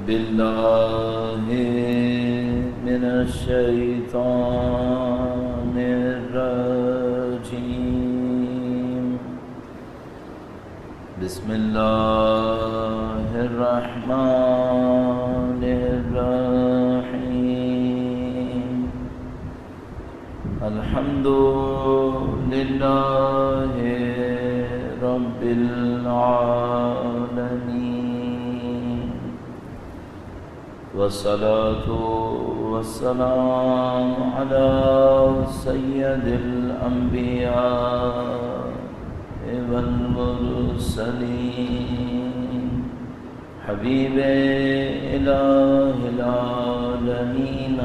بالله من الشيطان الرجيم. بسم الله الرحمن الرحيم. الحمد لله رب العالمين، والصلاة والسلام على سيد الأنبياء والمرسلين، حبيب إله العالمين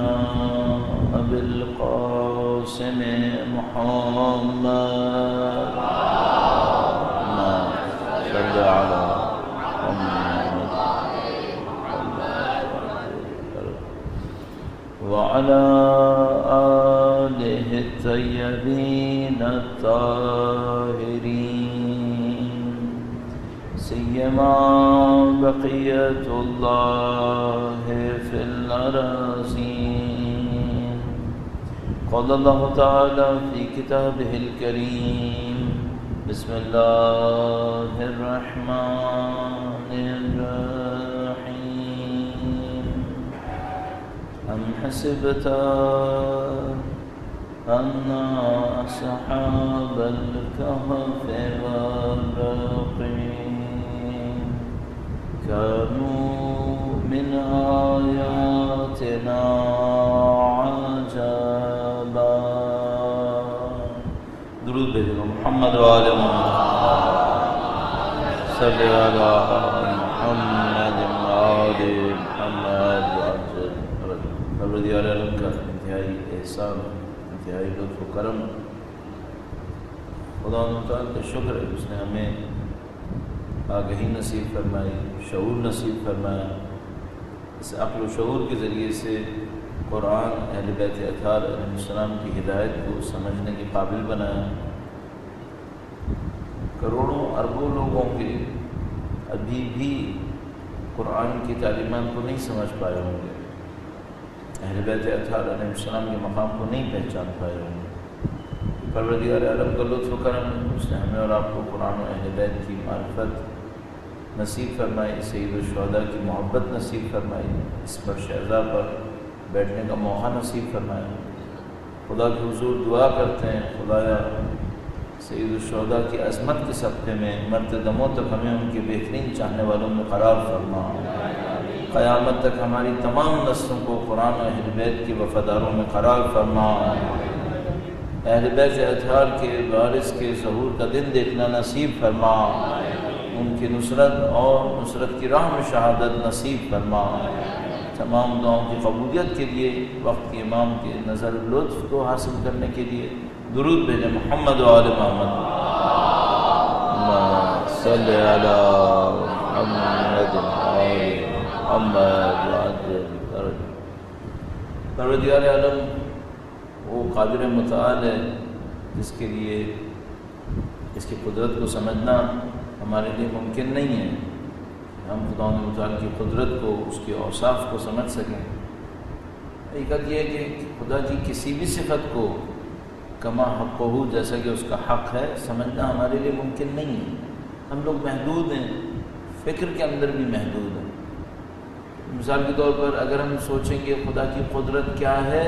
أبي القاسم محمد، صل على محمد وعلى آله الطيبين الطاهرين، سيما بقية الله في الأراضين. قال الله تعالى في كتابه الكريم: بسم الله الرحمن الرحيم. أم حسبت أن أصحاب الكهف والرقيم كانوا من آياتنا عجبا. درود بھیجو محمد وآل محمد، صلی علی محمد وآل محمد. پروردگار عالم کا انتہائی احسان، انتہائی لطف و کرم، خدا تعالیٰ کا شکر ہے اس نے ہمیں آگہی نصیب فرمائی، شعور نصیب فرمایا. اس عقل و شعور کے ذریعے سے قرآن اہل بیت اطہار علیہ السلام کی ہدایت کو سمجھنے کے قابل بنایا. کروڑوں اربوں لوگوں کے ابھی بھی قرآن کی تعلیمات کو نہیں سمجھ پائے ہوں گے، اہل بیت اطہار علیہ السلام کے مقام کو نہیں پہچان پائے ہوں گے. پروردگار عالم کا لطف و کرم، اس نے ہمیں اور آپ کو قرآن و اہل بیت کی معرفت نصیب فرمائی، سید الشہداء کی محبت نصیب فرمائی، اس پر شہزاد پر بیٹھنے کا موقع نصیب فرمایا. خدا کے حضور دعا کرتے ہیں، خدایا سید الشہداء کی عظمت کے صدقے میں مرتے دموں تک ہمیں ان کے بہترین چاہنے والوں میں قرار فرما. قیامت تک ہماری تمام نسلوں کو قرآن و اہل بیت کے وفاداروں میں قرار فرما. اہل بیت اطہار کے وارث کے ظہور کا دن دیکھنا نصیب فرما. ان کی نصرت اور نصرت کی راہ میں شہادت نصیب فرما. تمام دعاؤں کی قبولیت کے لیے وقت کے امام کے نظر لطف کو حاصل کرنے کے لیے درود بھیجیں محمد و آل محمد. صلی علی محمد و آل محمد. پروردگار عالم وہ قادر متعال ہے جس کے لیے اس کی قدرت کو سمجھنا ہمارے لیے ممکن نہیں ہے. ہم خدا متعال کی قدرت کو، اس کے اوصاف کو سمجھ سکیں. حقیقت یہ ہے کہ خدا کی کسی بھی صفت کو کما حق ہو، جیسا کہ اس کا حق ہے، سمجھنا ہمارے لیے ممکن نہیں ہے. ہم لوگ محدود ہیں، فکر کے اندر بھی محدود ہیں. مثال کے طور پر اگر ہم سوچیں کہ خدا کی قدرت کیا ہے،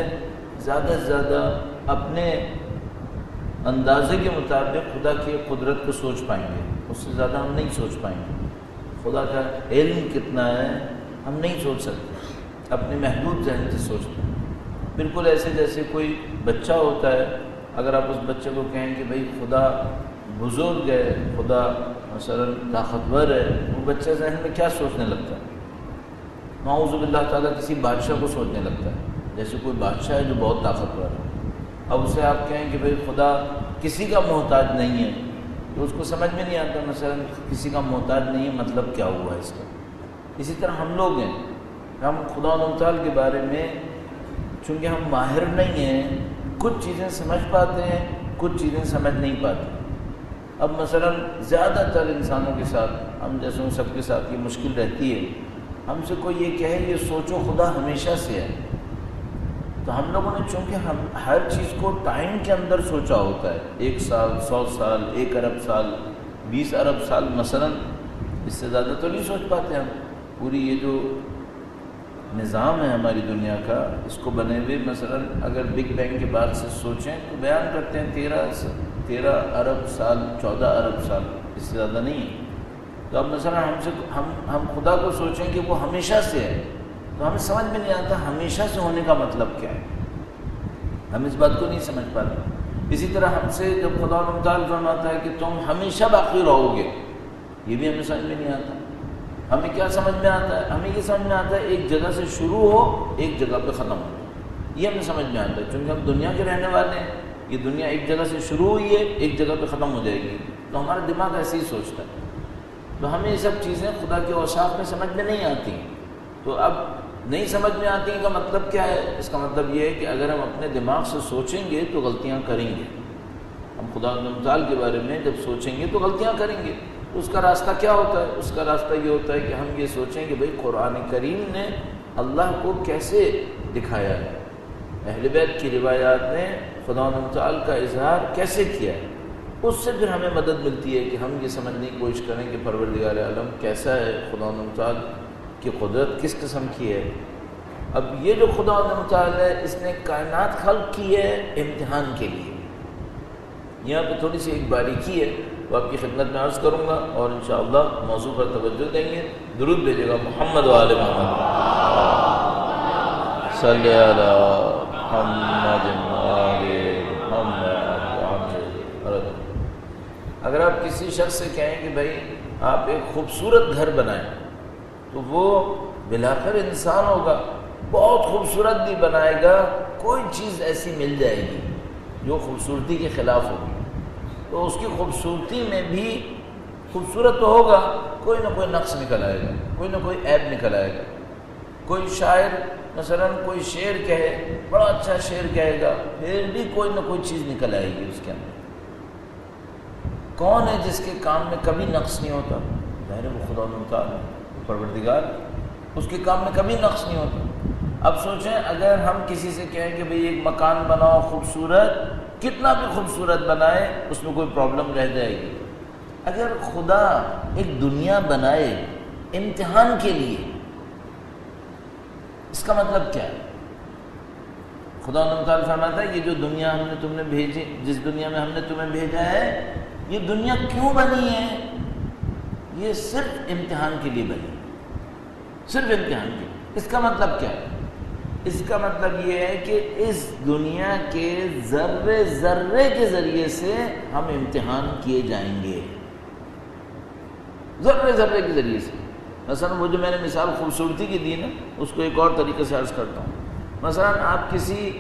زیادہ سے زیادہ اپنے اندازے کے مطابق خدا کی قدرت کو سوچ پائیں گے، اس سے زیادہ ہم نہیں سوچ پائیں گے. خدا کا علم کتنا ہے ہم نہیں سوچ سکتے، اپنے محدود ذہن سے سوچتے ہیں. بالکل ایسے جیسے کوئی بچہ ہوتا ہے، اگر آپ اس بچے کو کہیں کہ بھئی خدا بزرگ ہے، خدا مثلا طاقتور ہے، وہ بچہ ذہن میں کیا سوچنے لگتا ہے؟ نعوذ باللہ تعالیٰ کسی بادشاہ کو سوچنے لگتا ہے، جیسے کوئی بادشاہ ہے جو بہت طاقتور ہے. اب اسے آپ کہیں کہ بھئی خدا کسی کا محتاج نہیں ہے، تو اس کو سمجھ میں نہیں آتا مثلا کسی کا محتاج نہیں ہے مطلب کیا ہوا اس کا. اسی طرح ہم لوگ ہیں، ہم خدا تعالیٰ کے بارے میں چونکہ ہم ماہر نہیں ہیں، کچھ چیزیں سمجھ پاتے ہیں، کچھ چیزیں سمجھ نہیں پاتے. اب مثلا زیادہ تر انسانوں کے ساتھ، ہم جیسوں سب کے ساتھ یہ مشکل رہتی ہے ہم سے کوئی یہ کہے یہ سوچو خدا ہمیشہ سے ہے، تو ہم لوگوں نے چونکہ ہم ہر چیز کو ٹائم کے اندر سوچا ہوتا ہے، 1 سال، 100 سال، 1 ارب سال، 20 ارب سال مثلا، اس سے زیادہ تو نہیں سوچ پاتے ہم۔ پوری یہ جو نظام ہے ہماری دنیا کا، اس کو بنے ہوئے مثلا اگر بگ بینگ کے بعد سے سوچیں تو بیان کرتے ہیں 13 ارب سال، 14 ارب سال، اس سے زیادہ نہیں ہے۔ تو اب مثلا ہم خدا کو سوچیں کہ وہ ہمیشہ سے ہے، تو ہمیں سمجھ میں نہیں آتا ہمیشہ سے ہونے کا مطلب کیا ہے، ہم اس بات کو نہیں سمجھ پاتے۔ اسی طرح ہم سے جب خدا متعال فرماتا ہے کہ تم ہمیشہ باقی رہو گے، یہ بھی ہمیں سمجھ میں نہیں آتا۔ ہمیں کیا سمجھ میں آتا ہے؟ ہمیں یہ سمجھ میں آتا ہے ایک جگہ سے شروع ہو، ایک جگہ پہ ختم ہو، یہ ہمیں سمجھ میں آتا ہے، چونکہ ہم دنیا کے رہنے والے ہیں۔ یہ دنیا ایک جگہ سے شروع ہوئی ہے، ایک جگہ پہ ختم ہو جائے گی، تو ہمارا دماغ ایسے ہی سوچتا ہے۔ تو ہمیں یہ سب چیزیں خدا کے اوصاف میں سمجھ میں نہیں آتی۔ تو اب نہیں سمجھ میں آتی کا مطلب کیا ہے؟ اس کا مطلب یہ ہے کہ اگر ہم اپنے دماغ سے سوچیں گے تو غلطیاں کریں گے۔ ہم خدا متعال کے بارے میں جب سوچیں گے تو غلطیاں کریں گے۔ تو اس کا راستہ کیا ہوتا ہے؟ اس کا راستہ یہ ہوتا ہے کہ ہم یہ سوچیں کہ بھئی قرآن کریم نے اللہ کو کیسے دکھایا ہے، اہل بیت کی روایات نے خدا متعال کا اظہار کیسے کیا ہے۔ اس سے پھر ہمیں مدد ملتی ہے کہ ہم یہ سمجھنے کی کوشش کریں کہ پروردگار عالم کیسا ہے، خدا متعال کی قدرت کس قسم کی ہے۔ اب یہ جو خدا متعال ہے، اس نے کائنات خلق کی ہے امتحان کے لیے۔ یہاں پہ تھوڑی سی ایک باریکی ہے، وہ آپ کی خدمت میں عرض کروں گا، اور انشاءاللہ موضوع پر توجہ دیں گے۔ درود بھیجے گا محمد و آل محمد، صلی علی محمد و آل محمد۔ اگر آپ کسی شخص سے کہیں کہ بھائی آپ ایک خوبصورت گھر بنائیں، تو وہ بلاخر انسان ہوگا، بہت خوبصورت بھی بنائے گا، کوئی چیز ایسی مل جائے گی جو خوبصورتی کے خلاف ہوگی، تو اس کی خوبصورتی میں بھی خوبصورت تو ہوگا، کوئی نہ کوئی نقص نکل آئے گا، کوئی نہ کوئی عیب نکل آئے گا۔ کوئی شاعر مثلا کوئی شعر کہے، بڑا اچھا شعر کہے گا، پھر بھی کوئی نہ کوئی چیز نکل آئے گی اس کے اندر۔ کون ہے جس کے کام میں کبھی نقص نہیں ہوتا؟ ظاہر وہ خدا متعال پروردگار، اس کے کام میں کبھی نقص نہیں ہوتا۔ اب سوچیں اگر ہم کسی سے کہیں کہ بھئی ایک مکان بناؤ خوبصورت، کتنا بھی خوبصورت بنائے اس میں کوئی پرابلم رہ جائے گی۔ اگر خدا ایک دنیا بنائے امتحان کے لیے، اس کا مطلب کیا ہے؟ خدا متعال فرماتا ہے یہ جو دنیا ہم نے تم نے بھیجی، جس دنیا میں ہم نے تمہیں بھیجا ہے، یہ دنیا کیوں بنی ہے؟ یہ صرف امتحان کے لیے بنی، صرف امتحان کے لیے۔ اس کا مطلب کیا ہے؟ اس کا مطلب یہ ہے کہ اس دنیا کے ذرے ذرے کے ذریعے سے ہم امتحان کیے جائیں گے، ذرے ذرے کے ذریعے سے۔ مثلا وہ جو میں نے مثال خوبصورتی کی دی نا، اس کو ایک اور طریقے سے عرض کرتا ہوں۔ مثلا آپ کسی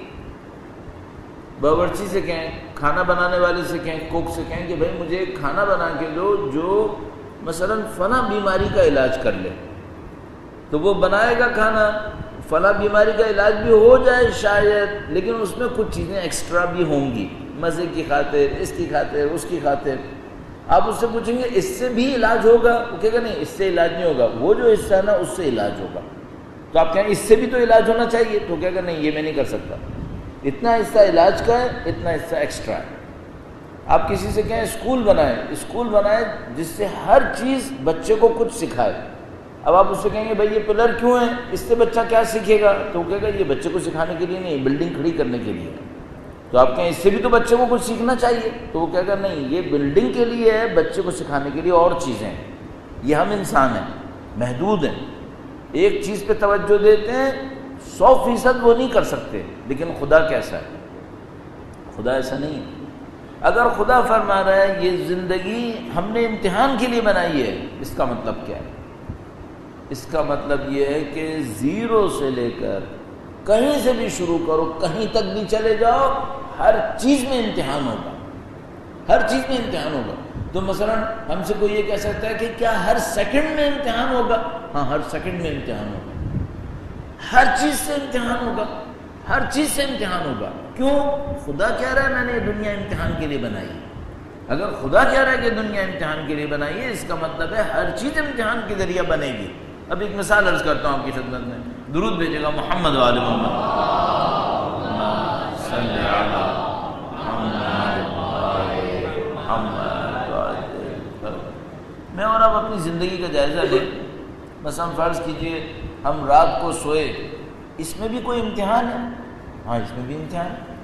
باورچی سے کہیں، کھانا بنانے والے سے کہیں، کوک سے کہیں کہ بھائی مجھے ایک کھانا بنا کے دو جو مثلا فلاں بیماری کا علاج کر لے، تو وہ بنائے گا کھانا، فلاں بیماری کا علاج بھی ہو جائے شاید، لیکن اس میں کچھ چیزیں ایکسٹرا بھی ہوں گی، مزے کی خاطر، اس کی خاطر، اس کی خاطر۔ آپ اس سے پوچھیں گے اس سے بھی علاج ہوگا؟ وہ کہے گا نہیں، اس سے علاج نہیں ہوگا، وہ جو حصہ ہے نا اس سے علاج ہوگا۔ تو آپ کہیں اس سے بھی تو علاج ہونا چاہیے، تو کہے گا نہیں یہ میں نہیں کر سکتا، اتنا حصہ علاج کا ہے، اتنا حصہ ایکسٹرا ہے۔ آپ کسی سے کہیں اسکول بنائیں جس سے ہر چیز بچے کو کچھ سکھائے۔ اب آپ اس سے کہیں گے بھائی یہ پلر کیوں ہے، اس سے بچہ کیا سیکھے گا؟ تو وہ کہے گا یہ بچے کو سکھانے کے لیے نہیں، بلڈنگ کھڑی کرنے کے لیے۔ تو آپ کہیں اس سے بھی تو بچے کو کچھ سیکھنا چاہیے، تو وہ کہے گا نہیں یہ بلڈنگ کے لیے ہے، بچے کو سکھانے کے لیے اور چیزیں ہیں۔ یہ ہم انسان ہیں، محدود ہیں، ایک چیز پہ توجہ دیتے ہیں، 100% وہ نہیں کر سکتے۔ لیکن خدا کیسا ہے؟ خدا ایسا نہیں ہے۔ اگر خدا فرما رہا ہے یہ زندگی ہم نے امتحان کے لیے بنائی ہے، اس کا مطلب کیا ہے؟ اس کا مطلب یہ ہے کہ زیرو سے لے کر کہیں سے بھی شروع کرو، کہیں تک بھی چلے جاؤ، ہر چیز میں امتحان ہوگا، ہر چیز میں امتحان ہوگا۔ تو مثلا ہم سے کوئی یہ کہہ سکتا ہے کہ کیا ہر سیکنڈ میں امتحان ہوگا؟ ہاں، ہر سیکنڈ میں امتحان ہوگا، ہر چیز سے امتحان ہوگا، ہر چیز سے امتحان ہوگا۔ کیوں؟ خدا کہہ رہا ہے میں نے یہ دنیا امتحان کے لیے بنائی ہے۔ اگر خدا کہہ رہا ہے کہ دنیا امتحان کے لیے بنائی ہے، اس کا مطلب ہے ہر چیز امتحان کے ذریعہ بنے گی۔ اب ایک مثال عرض کرتا ہوں آپ کی خدمت میں، درود بھیجے گا محمد و آل محمد، صلی علی محمد۔ میں اور آپ اپنی زندگی کا جائزہ لیں۔ مثلا فرض کیجئے ہم رات کو سوئے، اس میں بھی کوئی امتحان ہے؟ ہاں اس میں بھی امتحان ہے۔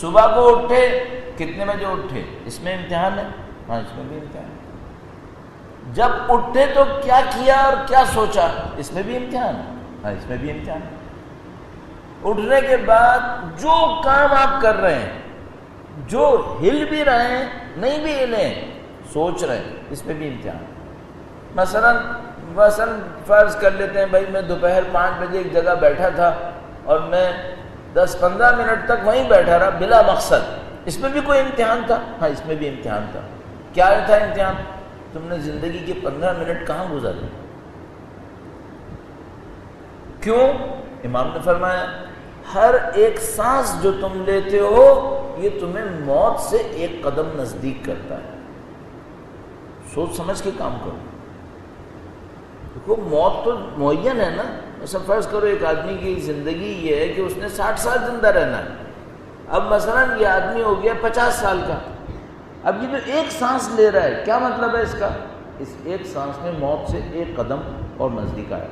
صبح کو اٹھے، کتنے بجے اٹھے، اس میں امتحان ہے؟ ہاں اس میں بھی امتحان ہے۔ جب اٹھے تو کیا کیا اور کیا سوچا، اس میں بھی امتحان ہے؟ ہاں اس میں بھی امتحان ہے۔ اٹھنے کے بعد جو کام آپ کر رہے ہیں، جو ہل بھی رہے ہیں نہیں بھی ہلیں، سوچ رہے ہیں، اس میں بھی امتحان ہے۔ مثلا فرض کر لیتے ہیں بھائی میں دوپہر 5 بجے ایک جگہ بیٹھا تھا اور میں 10-15 منٹ تک وہیں بیٹھا رہا بلا مقصد، اس میں بھی کوئی امتحان تھا؟ ہاں اس میں بھی امتحان تھا۔ کیا تھا امتحان؟ تم نے زندگی کے 15 منٹ کہاں گزارے؟ کیوں؟ امام نے فرمایا ہر ایک سانس جو تم لیتے ہو یہ تمہیں موت سے ایک قدم نزدیک کرتا ہے۔ سوچ سمجھ کے کام کرو۔ دیکھو موت تو معین ہے نا۔ مثلا فرض کرو ایک آدمی کی زندگی یہ ہے کہ اس نے 60 سال زندہ رہنا ہے۔ اب مثلا یہ آدمی ہو گیا 50 سال کا، اب یہ جو ایک سانس لے رہا ہے کیا مطلب ہے اس کا؟ اس ایک سانس میں موت سے ایک قدم اور نزدیک آیا۔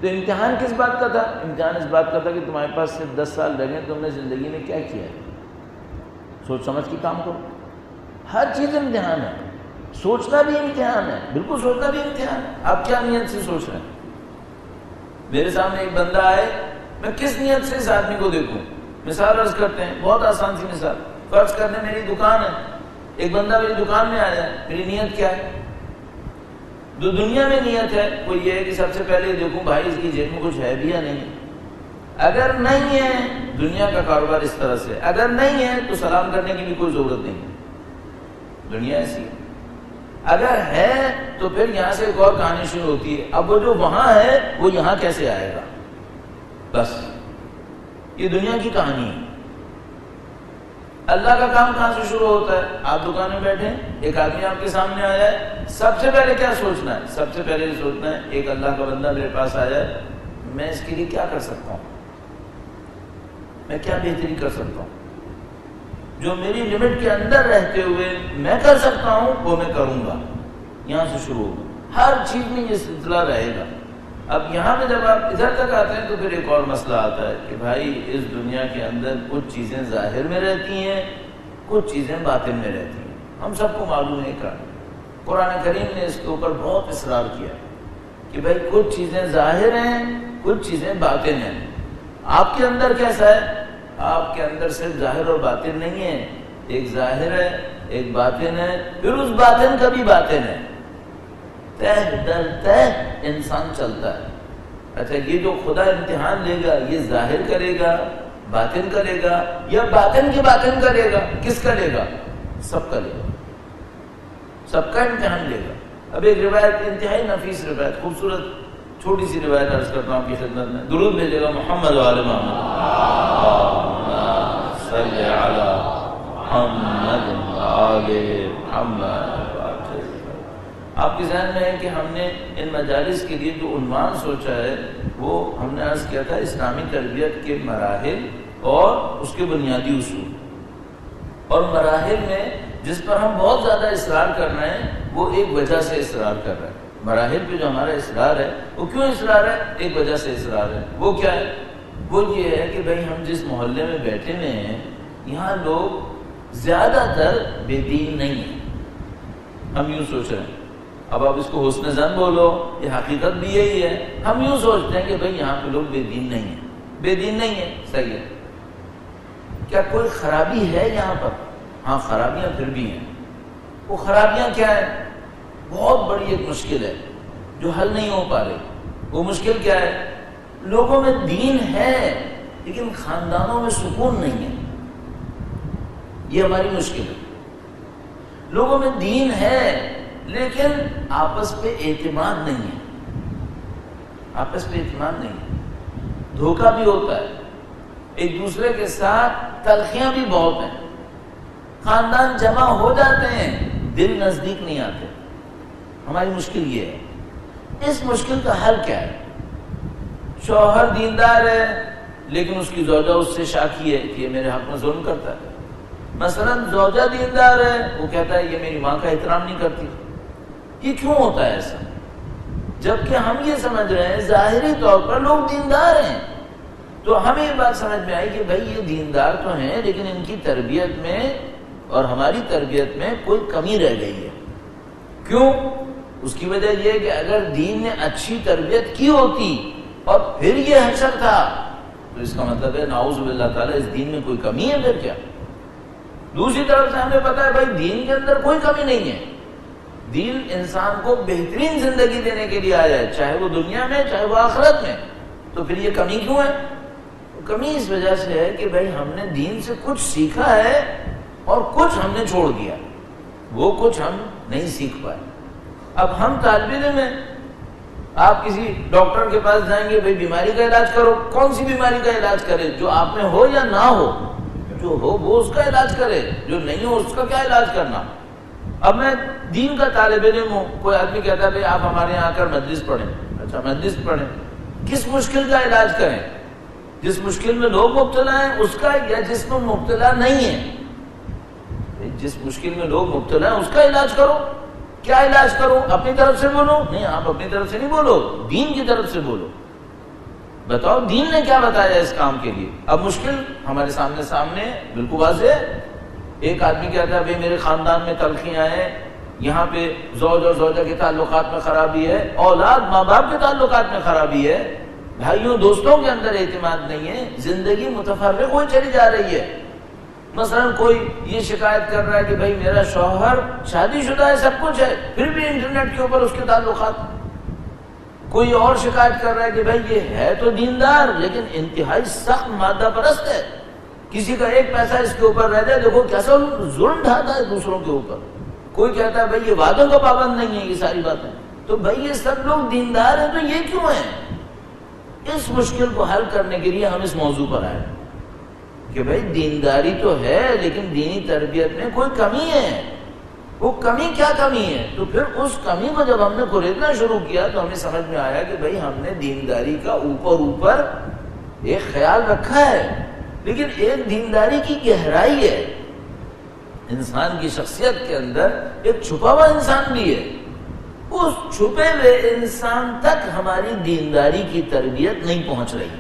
تو امتحان کس بات کا تھا؟ امتحان اس بات کا تھا کہ تمہارے پاس صرف 10 سال رہ گئے، تم نے زندگی میں کیا کیا ہے؟ سوچ سمجھ کے کام کرو۔ ہر چیز امتحان ہے، سوچنا بھی امتحان ہے، بالکل سوچنا بھی امتحان ہے۔ آپ کیا نیت سے سوچ رہے ہیں؟ میرے سامنے ایک بندہ آئے، میں کس نیت سے اس آدمی کو دیکھوں؟ مثال عرض کرتے ہیں، بہت آسان سی مثال۔ فرض کرنے میری دکان ہے، ایک بندہ میری دکان میں آیا ہے، میری نیت کیا ہے؟ جو دنیا میں نیت ہے وہ یہ ہے کہ سب سے پہلے دیکھوں بھائی اس کی جیب میں کچھ ہے بھی یا نہیں۔ اگر نہیں ہے، دنیا کا کاروبار اس طرح سے، اگر نہیں ہے تو سلام کرنے کی بھی کوئی ضرورت نہیں ہے، دنیا ایسی ہے۔ اگر ہے تو پھر یہاں سے ایک اور کہانی شروع ہوتی ہے، اب وہ جو وہاں ہے وہ یہاں کیسے آئے گا؟ بس یہ دنیا کی کہانی ہے۔ اللہ کا کام کہاں سے شروع ہوتا ہے؟ آپ دکان میں بیٹھے، ایک آدمی آپ کے سامنے آیا ہے، سب سے پہلے کیا سوچنا ہے؟ سب سے پہلے یہ سوچنا ہے ایک اللہ کا بندہ میرے پاس آیا ہے، میں اس کے لیے کیا کر سکتا ہوں؟ میں کیا بہتری کر سکتا ہوں؟ جو میری لمٹ کے اندر رہتے ہوئے میں کر سکتا ہوں وہ میں کروں گا۔ یہاں سے شروع ہوگا، ہر چیز میں یہ سلسلہ رہے گا۔ اب یہاں پہ جب آپ ادھر تک آتے ہیں تو پھر ایک اور مسئلہ آتا ہے کہ بھائی اس دنیا کے اندر کچھ چیزیں ظاہر میں رہتی ہیں، کچھ چیزیں باطن میں رہتی ہیں۔ ہم سب کو معلوم ہے کہ قرآن کریم نے اس کے اوپر بہت اصرار کیا کہ بھائی کچھ چیزیں ظاہر ہیں، کچھ چیزیں باطن ہیں۔ آپ کے اندر کیسا ہے؟ آپ کے اندر صرف ظاہر اور باطن نہیں ہے، ایک ظاہر ہے، ایک باطن ہے، پھر اس باطن کا بھی باطن ہے۔ تہ در تہ انسان چلتا ہے۔ اچھا یہ جو خدا امتحان لے گا یہ ظاہر کرے گا، باطن کرے گا، یا باطن کی باطن کرے گا؟ کس کا لے گا؟ سب کا لے گا، سب کا امتحان لے گا۔ اب ایک روایت انتہائی نفیس روایت، خوبصورت چھوٹی سی روایت عرض کرتا ہوں آپ کی خدمت میں۔ درود بھیجے گا محمد و آل محمد، صلی علی محمد و آل محمد۔ آپ کے ذہن میں ہے کہ ہم نے ان مجالس کے لیے جو عنوان سوچا ہے وہ ہم نے عرض کیا تھا اسلامی تربیت کے مراحل اور اس کے بنیادی اصول۔ اور مراحل میں جس پر ہم بہت زیادہ اصرار کر رہے ہیں وہ ایک وجہ سے اصرار کر رہے ہیں۔ مراحل پہ جو ہمارا اصرار ہے وہ کیوں اصرار ہے؟ ایک وجہ سے اصرار ہے۔ وہ کیا ہے؟ وہ یہ ہے کہ بھائی ہم جس محلے میں بیٹھے ہوئے ہیں یہاں لوگ زیادہ تر بے دین نہیں ہیں۔ ہم یوں سوچ رہے ہیں، اب آپ اس کو حسن ظن بولو، یہ حقیقت بھی یہی ہے۔ ہم یوں سوچتے ہیں کہ بھئی یہاں پہ لوگ بے دین نہیں ہیں، بے دین نہیں ہیں، صحیح ہے۔ کیا کوئی خرابی ہے یہاں پر؟ ہاں خرابیاں پھر بھی ہیں۔ وہ خرابیاں کیا ہیں؟ بہت بڑی ایک مشکل ہے جو حل نہیں ہو پا رہی۔ وہ مشکل کیا ہے؟ لوگوں میں دین ہے لیکن خاندانوں میں سکون نہیں ہے، یہ ہماری مشکل ہے۔ لوگوں میں دین ہے لیکن آپس پہ اعتماد نہیں ہے، آپس پہ اعتماد نہیں ہے، دھوکہ بھی ہوتا ہے، ایک دوسرے کے ساتھ تلخیاں بھی بہت ہیں، خاندان جمع ہو جاتے ہیں، دل نزدیک نہیں آتے۔ ہماری مشکل یہ ہے۔ اس مشکل کا حل کیا ہے؟ شوہر دیندار ہے لیکن اس کی زوجہ اس سے شاکی ہے کہ یہ میرے حق میں ظلم کرتا ہے. مثلا زوجہ دیندار ہے، وہ کہتا ہے یہ میری ماں کا احترام نہیں کرتی. یہ کیوں ہوتا ہے ایسا؟ جبکہ ہم یہ سمجھ رہے ہیں ظاہری طور پر لوگ دیندار ہیں. تو ہمیں یہ بات سمجھ میں آئی کہ بھائی یہ دیندار تو ہیں لیکن ان کی تربیت میں اور ہماری تربیت میں کوئی کمی رہ گئی ہے. کیوں؟ اس کی وجہ یہ ہے کہ اگر دین نے اچھی تربیت کی ہوتی اور پھر یہ حشر تھا تو اس کا مطلب ہے نعوذ باللہ تعالیٰ اس دین میں کوئی کمی ہے پھر کیا؟ دوسری طرف سے ہمیں پتا ہے بھائی دین کے اندر کوئی کمی نہیں ہے. دین انسان کو بہترین زندگی دینے کے لیے آیا ہے، چاہے وہ دنیا میں چاہے وہ آخرت میں. تو پھر یہ کمی کیوں ہے؟ کمی اس وجہ سے ہے کہ بھائی ہم نے دین سے کچھ سیکھا ہے اور کچھ ہم نے چھوڑ دیا، وہ کچھ ہم نہیں سیکھ پائے. اب ہم طالب علم ہیں، آپ کسی ڈاکٹر کے پاس جائیں گے، بھائی بیماری کا علاج کرو. کون سی بیماری کا علاج کرے؟ جو آپ میں ہو یا نہ ہو. جو ہو وہ اس کا علاج کرے، جو نہیں ہو اس کا کیا علاج کرنا. اب میں دین کا طالب علم ہوں، کوئی آدمی کہتا ہے بھائی آپ ہمارے یہاں آ کر مجلس پڑھیں. اچھا مجلس پڑھیں، کس مشکل کا علاج کریں؟ جس مشکل میں لوگ مبتلا ہیں اس کا، یا جس میں مبتلا نہیں ہے؟ جس مشکل میں لوگ مبتلا ہیں اس کا علاج کرو. کیا علاج کرو؟ اپنی طرف سے بولو؟ نہیں، آپ اپنی طرف سے نہیں بولو، دین کی طرف سے بولو. بتاؤ دین نے کیا بتایا اس کام کے لیے. اب مشکل ہمارے سامنے بالکل واضح ہے. ایک آدمی کہتا ہے بھائی میرے خاندان میں تلخیاں ہیں، یہاں پہ زوج اور زوجہ کے تعلقات میں خرابی ہے، اولاد ماں باپ کے تعلقات میں خرابی ہے، بھائیوں دوستوں کے اندر اعتماد نہیں ہے، زندگی متفرق ہوئی چلی جا رہی ہے. مثلا کوئی یہ شکایت کر رہا ہے کہ بھائی میرا شوہر شادی شدہ ہے، سب کچھ ہے، پھر بھی انٹرنیٹ کے اوپر اس کے تعلقات. کوئی اور شکایت کر رہا ہے کہ بھائی یہ ہے تو دیندار لیکن انتہائی سخت مادہ پرست ہے، کسی کا ایک پیسہ اس کے اوپر رہ جائے دیکھو کیسا ظلم ڈھاتا ہے دوسروں کے اوپر. کوئی کہتا ہے بھائی یہ وعدوں کا پابند نہیں ہے. یہ ساری باتیں تو بھائی یہ سب لوگ دیندار ہیں تو یہ کیوں ہیں؟ اس مشکل کو حل کرنے کے لیے ہم اس موضوع پر آئے کہ بھائی دینداری تو ہے لیکن دینی تربیت میں کوئی کمی ہے. وہ کمی کیا کمی ہے؟ تو پھر اس کمی کو جب ہم نے کھریدنا شروع کیا تو ہمیں سمجھ میں آیا کہ بھائی ہم نے دینداری کا اوپر ایک خیال رکھا ہے لیکن ایک دینداری کی گہرائی ہے. انسان کی شخصیت کے اندر ایک چھپا ہوا انسان بھی ہے. اس چھپے ہوئے انسان تک ہماری دینداری کی تربیت نہیں پہنچ رہی.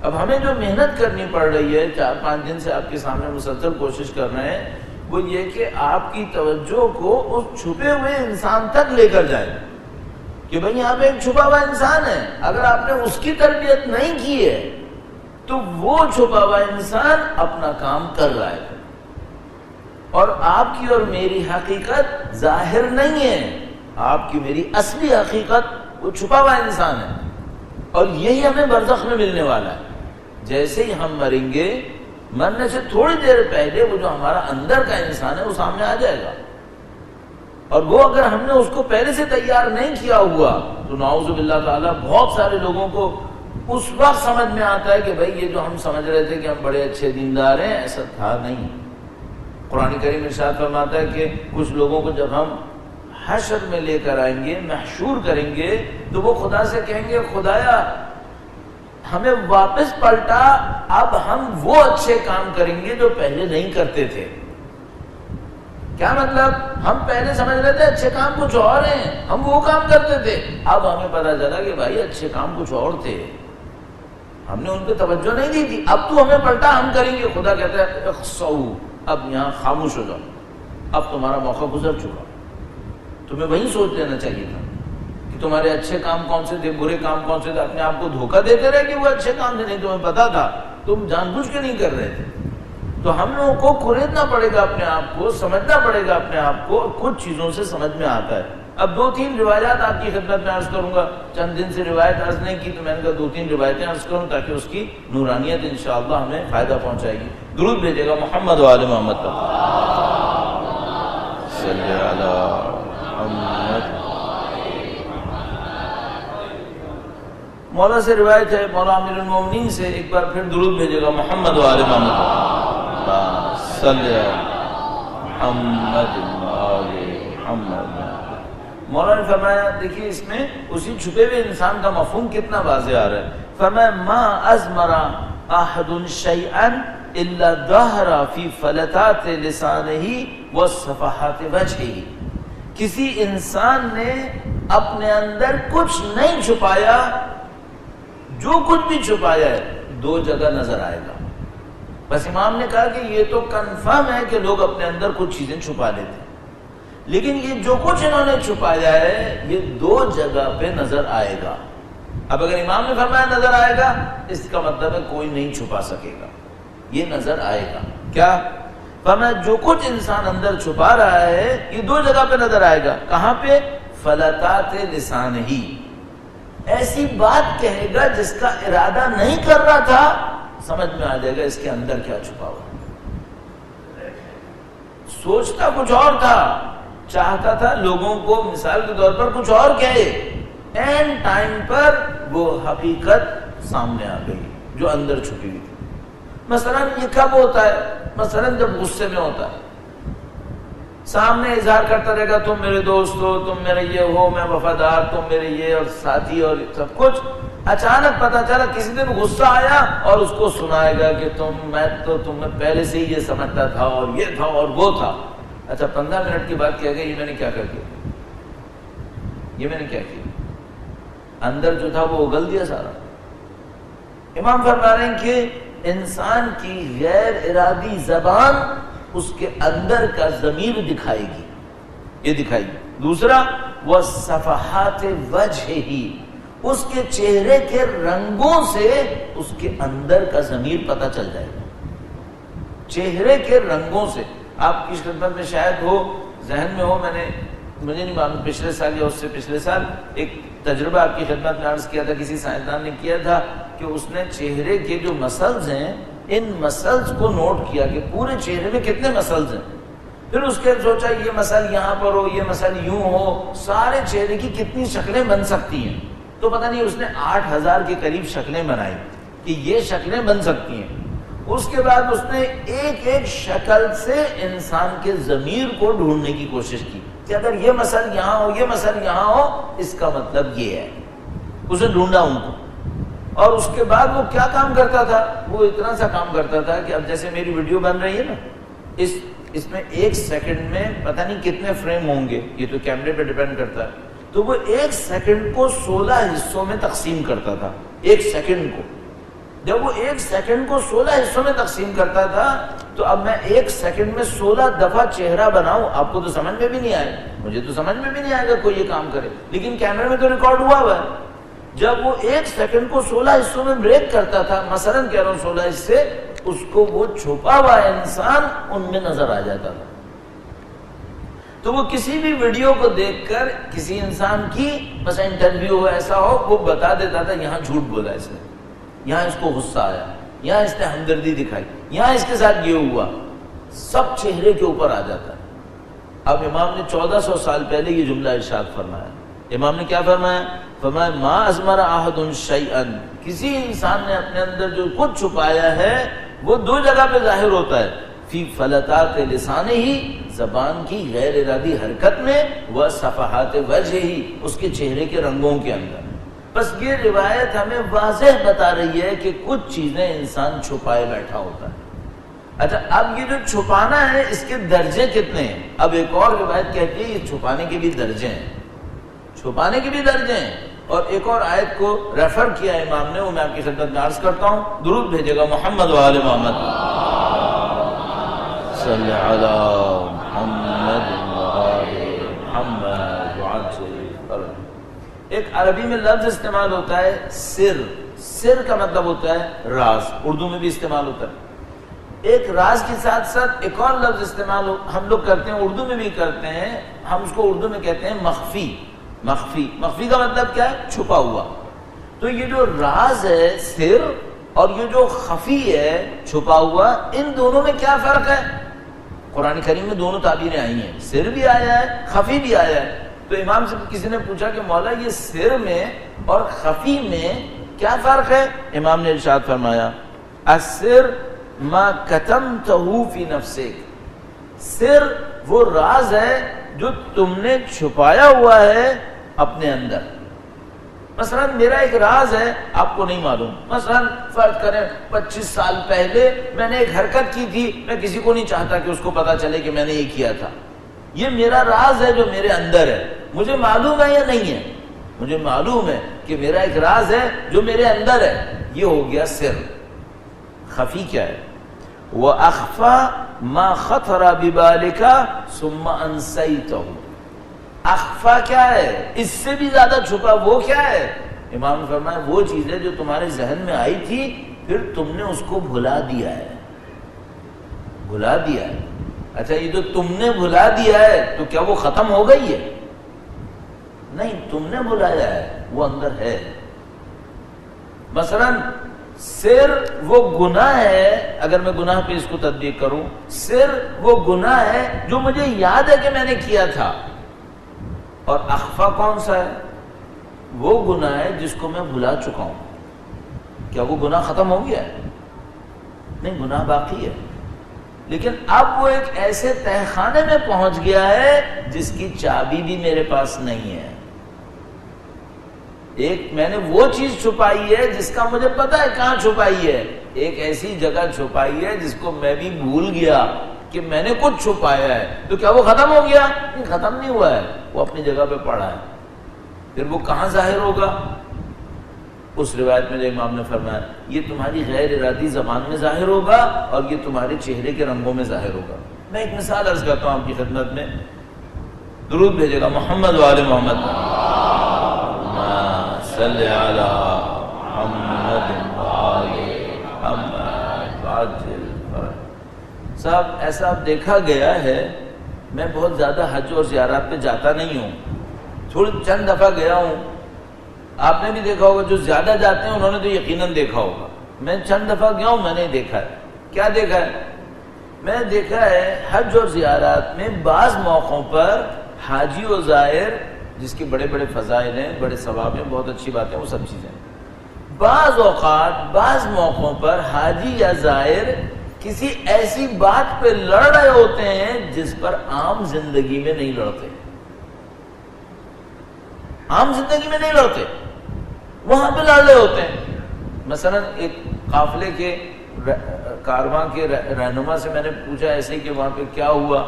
اب ہمیں جو محنت کرنی پڑ رہی ہے، 4-5 دن سے آپ کے سامنے مسلسل کوشش کر رہے ہیں، وہ یہ کہ آپ کی توجہ کو اس چھپے ہوئے انسان تک لے کر جائے کہ بھئی یہاں پہ ایک چھپا ہوا انسان ہے. اگر آپ نے اس کی تربیت نہیں کی ہے تو وہ چھپا ہوا انسان اپنا کام کر رہا ہے اور آپ کی اور میری حقیقت ظاہر نہیں ہے. آپ کی میری اصلی حقیقت وہ چھپا ہوا انسان ہے اور یہی ہمیں برزخ میں ملنے والا ہے. جیسے ہی ہم مریں گے، مرنے سے تھوڑی دیر پہلے وہ جو ہمارا اندر کا انسان ہے وہ سامنے آ جائے گا. اور وہ اگر ہم نے اس کو پہلے سے تیار نہیں کیا ہوا تو نعوذ باللہ تعالیٰ بہت سارے لوگوں کو اس وقت سمجھ میں آتا ہے کہ بھئی یہ جو ہم سمجھ رہے تھے کہ ہم بڑے اچھے دیندار ہیں، ایسا تھا نہیں. قرآن کریم ارشاد فرماتا ہے کہ کچھ لوگوں کو جب ہم حشر میں لے کر آئیں گے، محشور کریں گے، تو وہ خدا سے کہیں گے خدایا ہمیں واپس پلٹا، اب ہم وہ اچھے کام کریں گے جو پہلے نہیں کرتے تھے. کیا مطلب؟ ہم پہلے سمجھ رہے تھے اچھے کام کچھ اور ہیں، ہم وہ کام کرتے تھے، اب ہمیں پتا چلا کہ بھائی اچھے کام کچھ اور تھے، ہم نے ان پہ توجہ نہیں دی تھی، اب تو ہمیں پلٹا ہم کریں گے. خدا کہتا ہے اخسؤ، اب یہاں خاموش ہو جاؤ، اب تمہارا موقع گزر چکا. تمہیں وہی سوچ لینا چاہیے تھا کہ تمہارے اچھے کام کون سے تھے، برے کام کون سے تھے. اپنے آپ کو دھوکہ دیتے رہے کہ وہ اچھے کام تھے، نہیں تمہیں پتا تھا، تم جان بوجھ کے نہیں کر رہے تھے. تو ہم لوگوں کو کھریدنا پڑے گا اپنے آپ کو، سمجھنا پڑے گا اپنے آپ کو. کچھ چیزوں سے سمجھ میں آتا ہے. اب 2-3 روایات آپ کی خدمت میں عرض کروں گا. چند دن سے روایت عرض نہیں کی تو میں نے کہا 2-3 روایتیں عرض کروں تاکہ اس کی نورانیت انشاءاللہ ہمیں فائدہ پہنچائے گی. درود بھیجے گا محمد و آل محمد پر. صلی علی محمد. مولا سے روایت ہے، مولا امیر المومنین سے، ایک بار پھر درود بھیجے گا محمد و آل محمد. صلی علی محمد و آل محمد. مولانا نے فرمایا دیکھیے اس میں اسی چھپے ہوئے انسان کا مفہوم کتنا واضح آ رہا ہے. فرمایا ما ازمر احد شیئا الا ظہر فی فلتات لسانہ وصفحات وجہہ. کسی انسان نے اپنے اندر کچھ نہیں چھپایا، جو کچھ بھی چھپایا ہے دو جگہ نظر آئے گا. بس امام نے کہا کہ یہ تو کنفرم ہے کہ لوگ اپنے اندر کچھ چیزیں چھپا لیتے ہیں، لیکن یہ جو کچھ انہوں نے چھپایا ہے یہ دو جگہ پہ نظر آئے گا. اب اگر امام نے فرمایا نظر آئے گا، اس کا مطلب ہے کوئی نہیں چھپا سکے گا، یہ نظر آئے گا. کیا فرمایا؟ جو کچھ انسان اندر چھپا رہا ہے یہ دو جگہ پہ نظر آئے گا. کہاں پہ؟ فلتات لسانہ. ایسی بات کہے گا جس کا ارادہ نہیں کر رہا تھا، سمجھ میں آ جائے گا اس کے اندر کیا چھپا ہوا. سوچتا کچھ اور تھا، چاہتا تھا لوگوں کو مثال کے طور پر کچھ اور کہے، این ٹائم پر وہ حقیقت سامنے آ گئی جو اندر چھپی ہوئی تھی. مثلا یہ کب ہوتا ہے؟ مثلا جب غصے میں ہوتا ہے، سامنے اظہار کرتا رہے گا تم میرے دوست ہو، تم میرے یہ ہو، میں وفادار، تم میرے یہ اور ساتھی اور سب کچھ. اچانک پتہ چلا کسی دن غصہ آیا اور اس کو سنائے گا کہ میں تو تمہیں پہلے سے ہی یہ سمجھتا تھا اور یہ تھا اور وہ تھا. اچھا 15 منٹ کی بات کیا گیا، یہ میں نے کیا کر دیا، یہ میں نے کیا کیا، اندر جو تھا وہ اگل دیا سارا. امام فرما رہے ہیں کہ انسان کی غیر ارادی زبان اس کے اندر کا ضمیر دکھائے گی، یہ دکھائے گی. دوسرا وہ صفحات وجہ ہی، اس کے چہرے کے رنگوں سے اس کے اندر کا ضمیر پتہ چل جائے گا. چہرے کے رنگوں سے. آپ کی خدمت میں شاید ہو، ذہن میں ہو، مجھے نہیں معلوم پچھلے سال یا اس سے پچھلے سال ایک تجربہ آپ کی خدمت میں عرض کیا تھا، کسی سائنسدان نے کیا تھا کہ اس نے چہرے کے جو مسلز ہیں ان مسلز کو نوٹ کیا کہ پورے چہرے میں کتنے مسلز ہیں. پھر اس کے سوچا یہ مسل یہاں پر ہو، یہ مسل یوں ہو، سارے چہرے کی کتنی شکلیں بن سکتی ہیں. تو پتہ نہیں اس نے 8000 کے قریب شکلیں بنائی کہ یہ شکلیں بن سکتی ہیں. اس کے بعد اس نے ایک ایک شکل سے انسان کے ضمیر کو ڈھونڈنے کی کوشش کی کہ اگر یہ مسل یہاں ہو، یہ مسل یہاں ہو، اس کا مطلب یہ ہے. اسے ڈھونڈا ان کو. اور اس کے بعد وہ کیا کام کرتا تھا؟ وہ اتنا سا کام کرتا تھا کہ اب جیسے میری ویڈیو بن رہی ہے نا، اس میں 1 سیکنڈ میں پتہ نہیں کتنے فریم ہوں گے، یہ تو کیمرے پہ ڈیپینڈ کرتا ہے. تو وہ 1 سیکنڈ کو 16 حصوں میں تقسیم کرتا تھا. 1 سیکنڈ کو جب وہ 1 سیکنڈ کو 16 حصوں میں تقسیم کرتا تھا تو اب میں 1 سیکنڈ میں 16 دفعہ چہرہ بناؤں، آپ کو تو سمجھ میں بھی نہیں آئے، مجھے تو سمجھ میں بھی نہیں آئے گا کوئی یہ کام کرے، لیکن کیمرے میں تو ریکارڈ ہوا ہے. جب وہ 1 سیکنڈ کو 16 حصوں میں بریک کرتا تھا، مثلا کہہ رہا ہوں 16 حصے، اس کو وہ چھپا ہوا انسان ان میں نظر آ جاتا تھا. تو وہ کسی بھی ویڈیو کو دیکھ کر کسی انسان کی مثلا انٹرویو ایسا ہو، وہ بتا دیتا تھا یہاں جھوٹ بولا اس نے، یہاں اس کو غصہ آیا، یہاں اس نے ہمدردی دکھائی، یہاں اس کے ساتھ یہ ہوا، سب چہرے کے اوپر آ جاتا ہے. اب امام نے 1400 سال پہلے یہ جملہ ارشاد فرمایا. امام نے کیا فرمایا؟ فرمایا ما ازمر احد شیئا، کسی انسان نے اپنے اندر جو کچھ چھپایا ہے وہ دو جگہ پہ ظاہر ہوتا ہے. فی فلتات لسانہ ہی، زبان کی غیر ارادی حرکت میں، و صفحات وجہ ہی، اس کے چہرے کے رنگوں کے اندر. بس یہ روایت ہمیں واضح بتا رہی ہے کہ کچھ چیزیں انسان چھپائے بیٹھا ہوتا ہے. اچھا اب یہ جو چھپانا ہے اس کے درجے کتنے ہیں؟ اب ایک اور روایت کہتی ہے یہ چھپانے کے بھی درجے ہیں، چھپانے کے بھی درجے ہیں. اور ایک اور آیت کو ریفر کیا امام نے، وہ میں آپ کی خدمت میں عرض کرتا ہوں. درود بھیجے گا محمد و آل محمد صلی علی محمد و آل محمد وعجل. ایک عربی میں لفظ استعمال ہوتا ہے سر. سر کا مطلب ہوتا ہے راز، اردو میں بھی استعمال ہوتا ہے. ایک راز کے ساتھ ساتھ ایک اور لفظ استعمال ہم لوگ کرتے ہیں، اردو میں بھی کرتے ہیں، ہم اس کو اردو میں کہتے ہیں مخفی. مخفی، مخفی کا مطلب کیا ہے؟ چھپا ہوا. تو یہ جو راز ہے سر اور یہ جو خفی ہے چھپا ہوا، ان دونوں میں کیا فرق ہے؟ قرآن کریم میں دونوں تعبیریں آئی ہیں، سر بھی آیا ہے، خفی بھی آیا ہے. تو امام سے کسی نے پوچھا کہ مولا یہ سر میں اور خفی میں کیا فرق ہے؟ امام نے ارشاد فرمایا السر ما کتمتہ فی نفسک، سر وہ راز ہے جو تم نے چھپایا ہوا ہے اپنے اندر. مثلا میرا ایک راز ہے آپ کو نہیں معلوم. مثلا فرض کریں 25 سال پہلے میں نے ایک حرکت کی تھی, میں کسی کو نہیں چاہتا کہ اس کو پتا چلے کہ میں نے یہ کیا تھا. یہ میرا راز ہے جو میرے اندر ہے. مجھے معلوم ہے یا نہیں ہے؟ مجھے معلوم ہے کہ میرا ایک راز ہے جو میرے اندر ہے. یہ ہو گیا سر. خفی کیا ہے؟ وَأَخْفَى مَا خَطَرَ بِبَالِكَ ثُمَّ أَنْسَيْتَهُ. اخفا کیا ہے؟ اس سے بھی زیادہ چھپا وہ کیا ہے؟ امام نے فرمایا وہ چیز ہے جو تمہارے ذہن میں آئی تھی پھر تم نے اس کو بھلا دیا ہے. بھلا دیا ہے. اچھا یہ جو تم نے بھلا دیا ہے تو کیا وہ ختم ہو گئی ہے؟ نہیں, تم نے بھلایا ہے, وہ اندر ہے. مثلا سر وہ گناہ ہے, اگر میں گناہ پہ اس کو تطبیق کروں, سر وہ گناہ ہے جو مجھے یاد ہے کہ میں نے کیا تھا. اور اخفا کون سا ہے؟ وہ گناہ ہے جس کو میں بھلا چکا ہوں. کیا وہ گناہ ختم ہو گیا ہے؟ نہیں, گناہ باقی ہے, لیکن اب وہ ایک ایسے تہہ خانے میں پہنچ گیا ہے جس کی چابی بھی میرے پاس نہیں ہے. ایک میں نے وہ چیز چھپائی ہے جس کا مجھے پتا ہے کہاں چھپائی ہے, ایک ایسی جگہ چھپائی ہے جس کو میں بھی بھول گیا کہ میں نے کچھ چھپایا ہے. تو کیا وہ ختم ہو گیا؟ نہیں, ختم نہیں ہوا ہے, وہ اپنی جگہ پہ پڑا ہے. پھر وہ کہاں ظاہر ہوگا؟ اس روایت میں جو امام نے فرمایا یہ تمہاری غیر ارادی زبان میں ظاہر ہوگا اور یہ تمہارے چہرے کے رنگوں میں ظاہر ہوگا. میں ایک مثال عرض کرتا ہوں آپ کی خدمت میں. درود بھیجے گا محمد وآل محمد. صلی علی محمد وآل محمد. صاحب ایسا اب دیکھا گیا ہے, میں بہت زیادہ حج اور زیارات پہ جاتا نہیں ہوں, تھوڑی چند دفعہ گیا ہوں. آپ نے بھی دیکھا ہوگا, جو زیادہ جاتے ہیں انہوں نے تو یقیناً دیکھا ہوگا. میں چند دفعہ گیا ہوں, میں نے دیکھا ہے. کیا دیکھا ہے؟ میں دیکھا ہے حج اور زیارات میں بعض موقعوں پر حاجی و زائر, جس کے بڑے بڑے فضائل ہیں, بڑے ثواب ہیں, بہت اچھی بات ہے, وہ سب چیزیں, بعض اوقات بعض موقعوں پر حاجی یا زائر کسی ایسی بات پہ لڑ رہے ہوتے ہیں جس پر عام زندگی میں نہیں لڑتے. عام زندگی میں نہیں لڑتے, وہاں پہ لڑ رہے ہوتے ہیں. مثلا ایک قافلے کے کارواں کے رہنما سے میں نے پوچھا ایسے ہی کہ وہاں پہ کیا ہوا,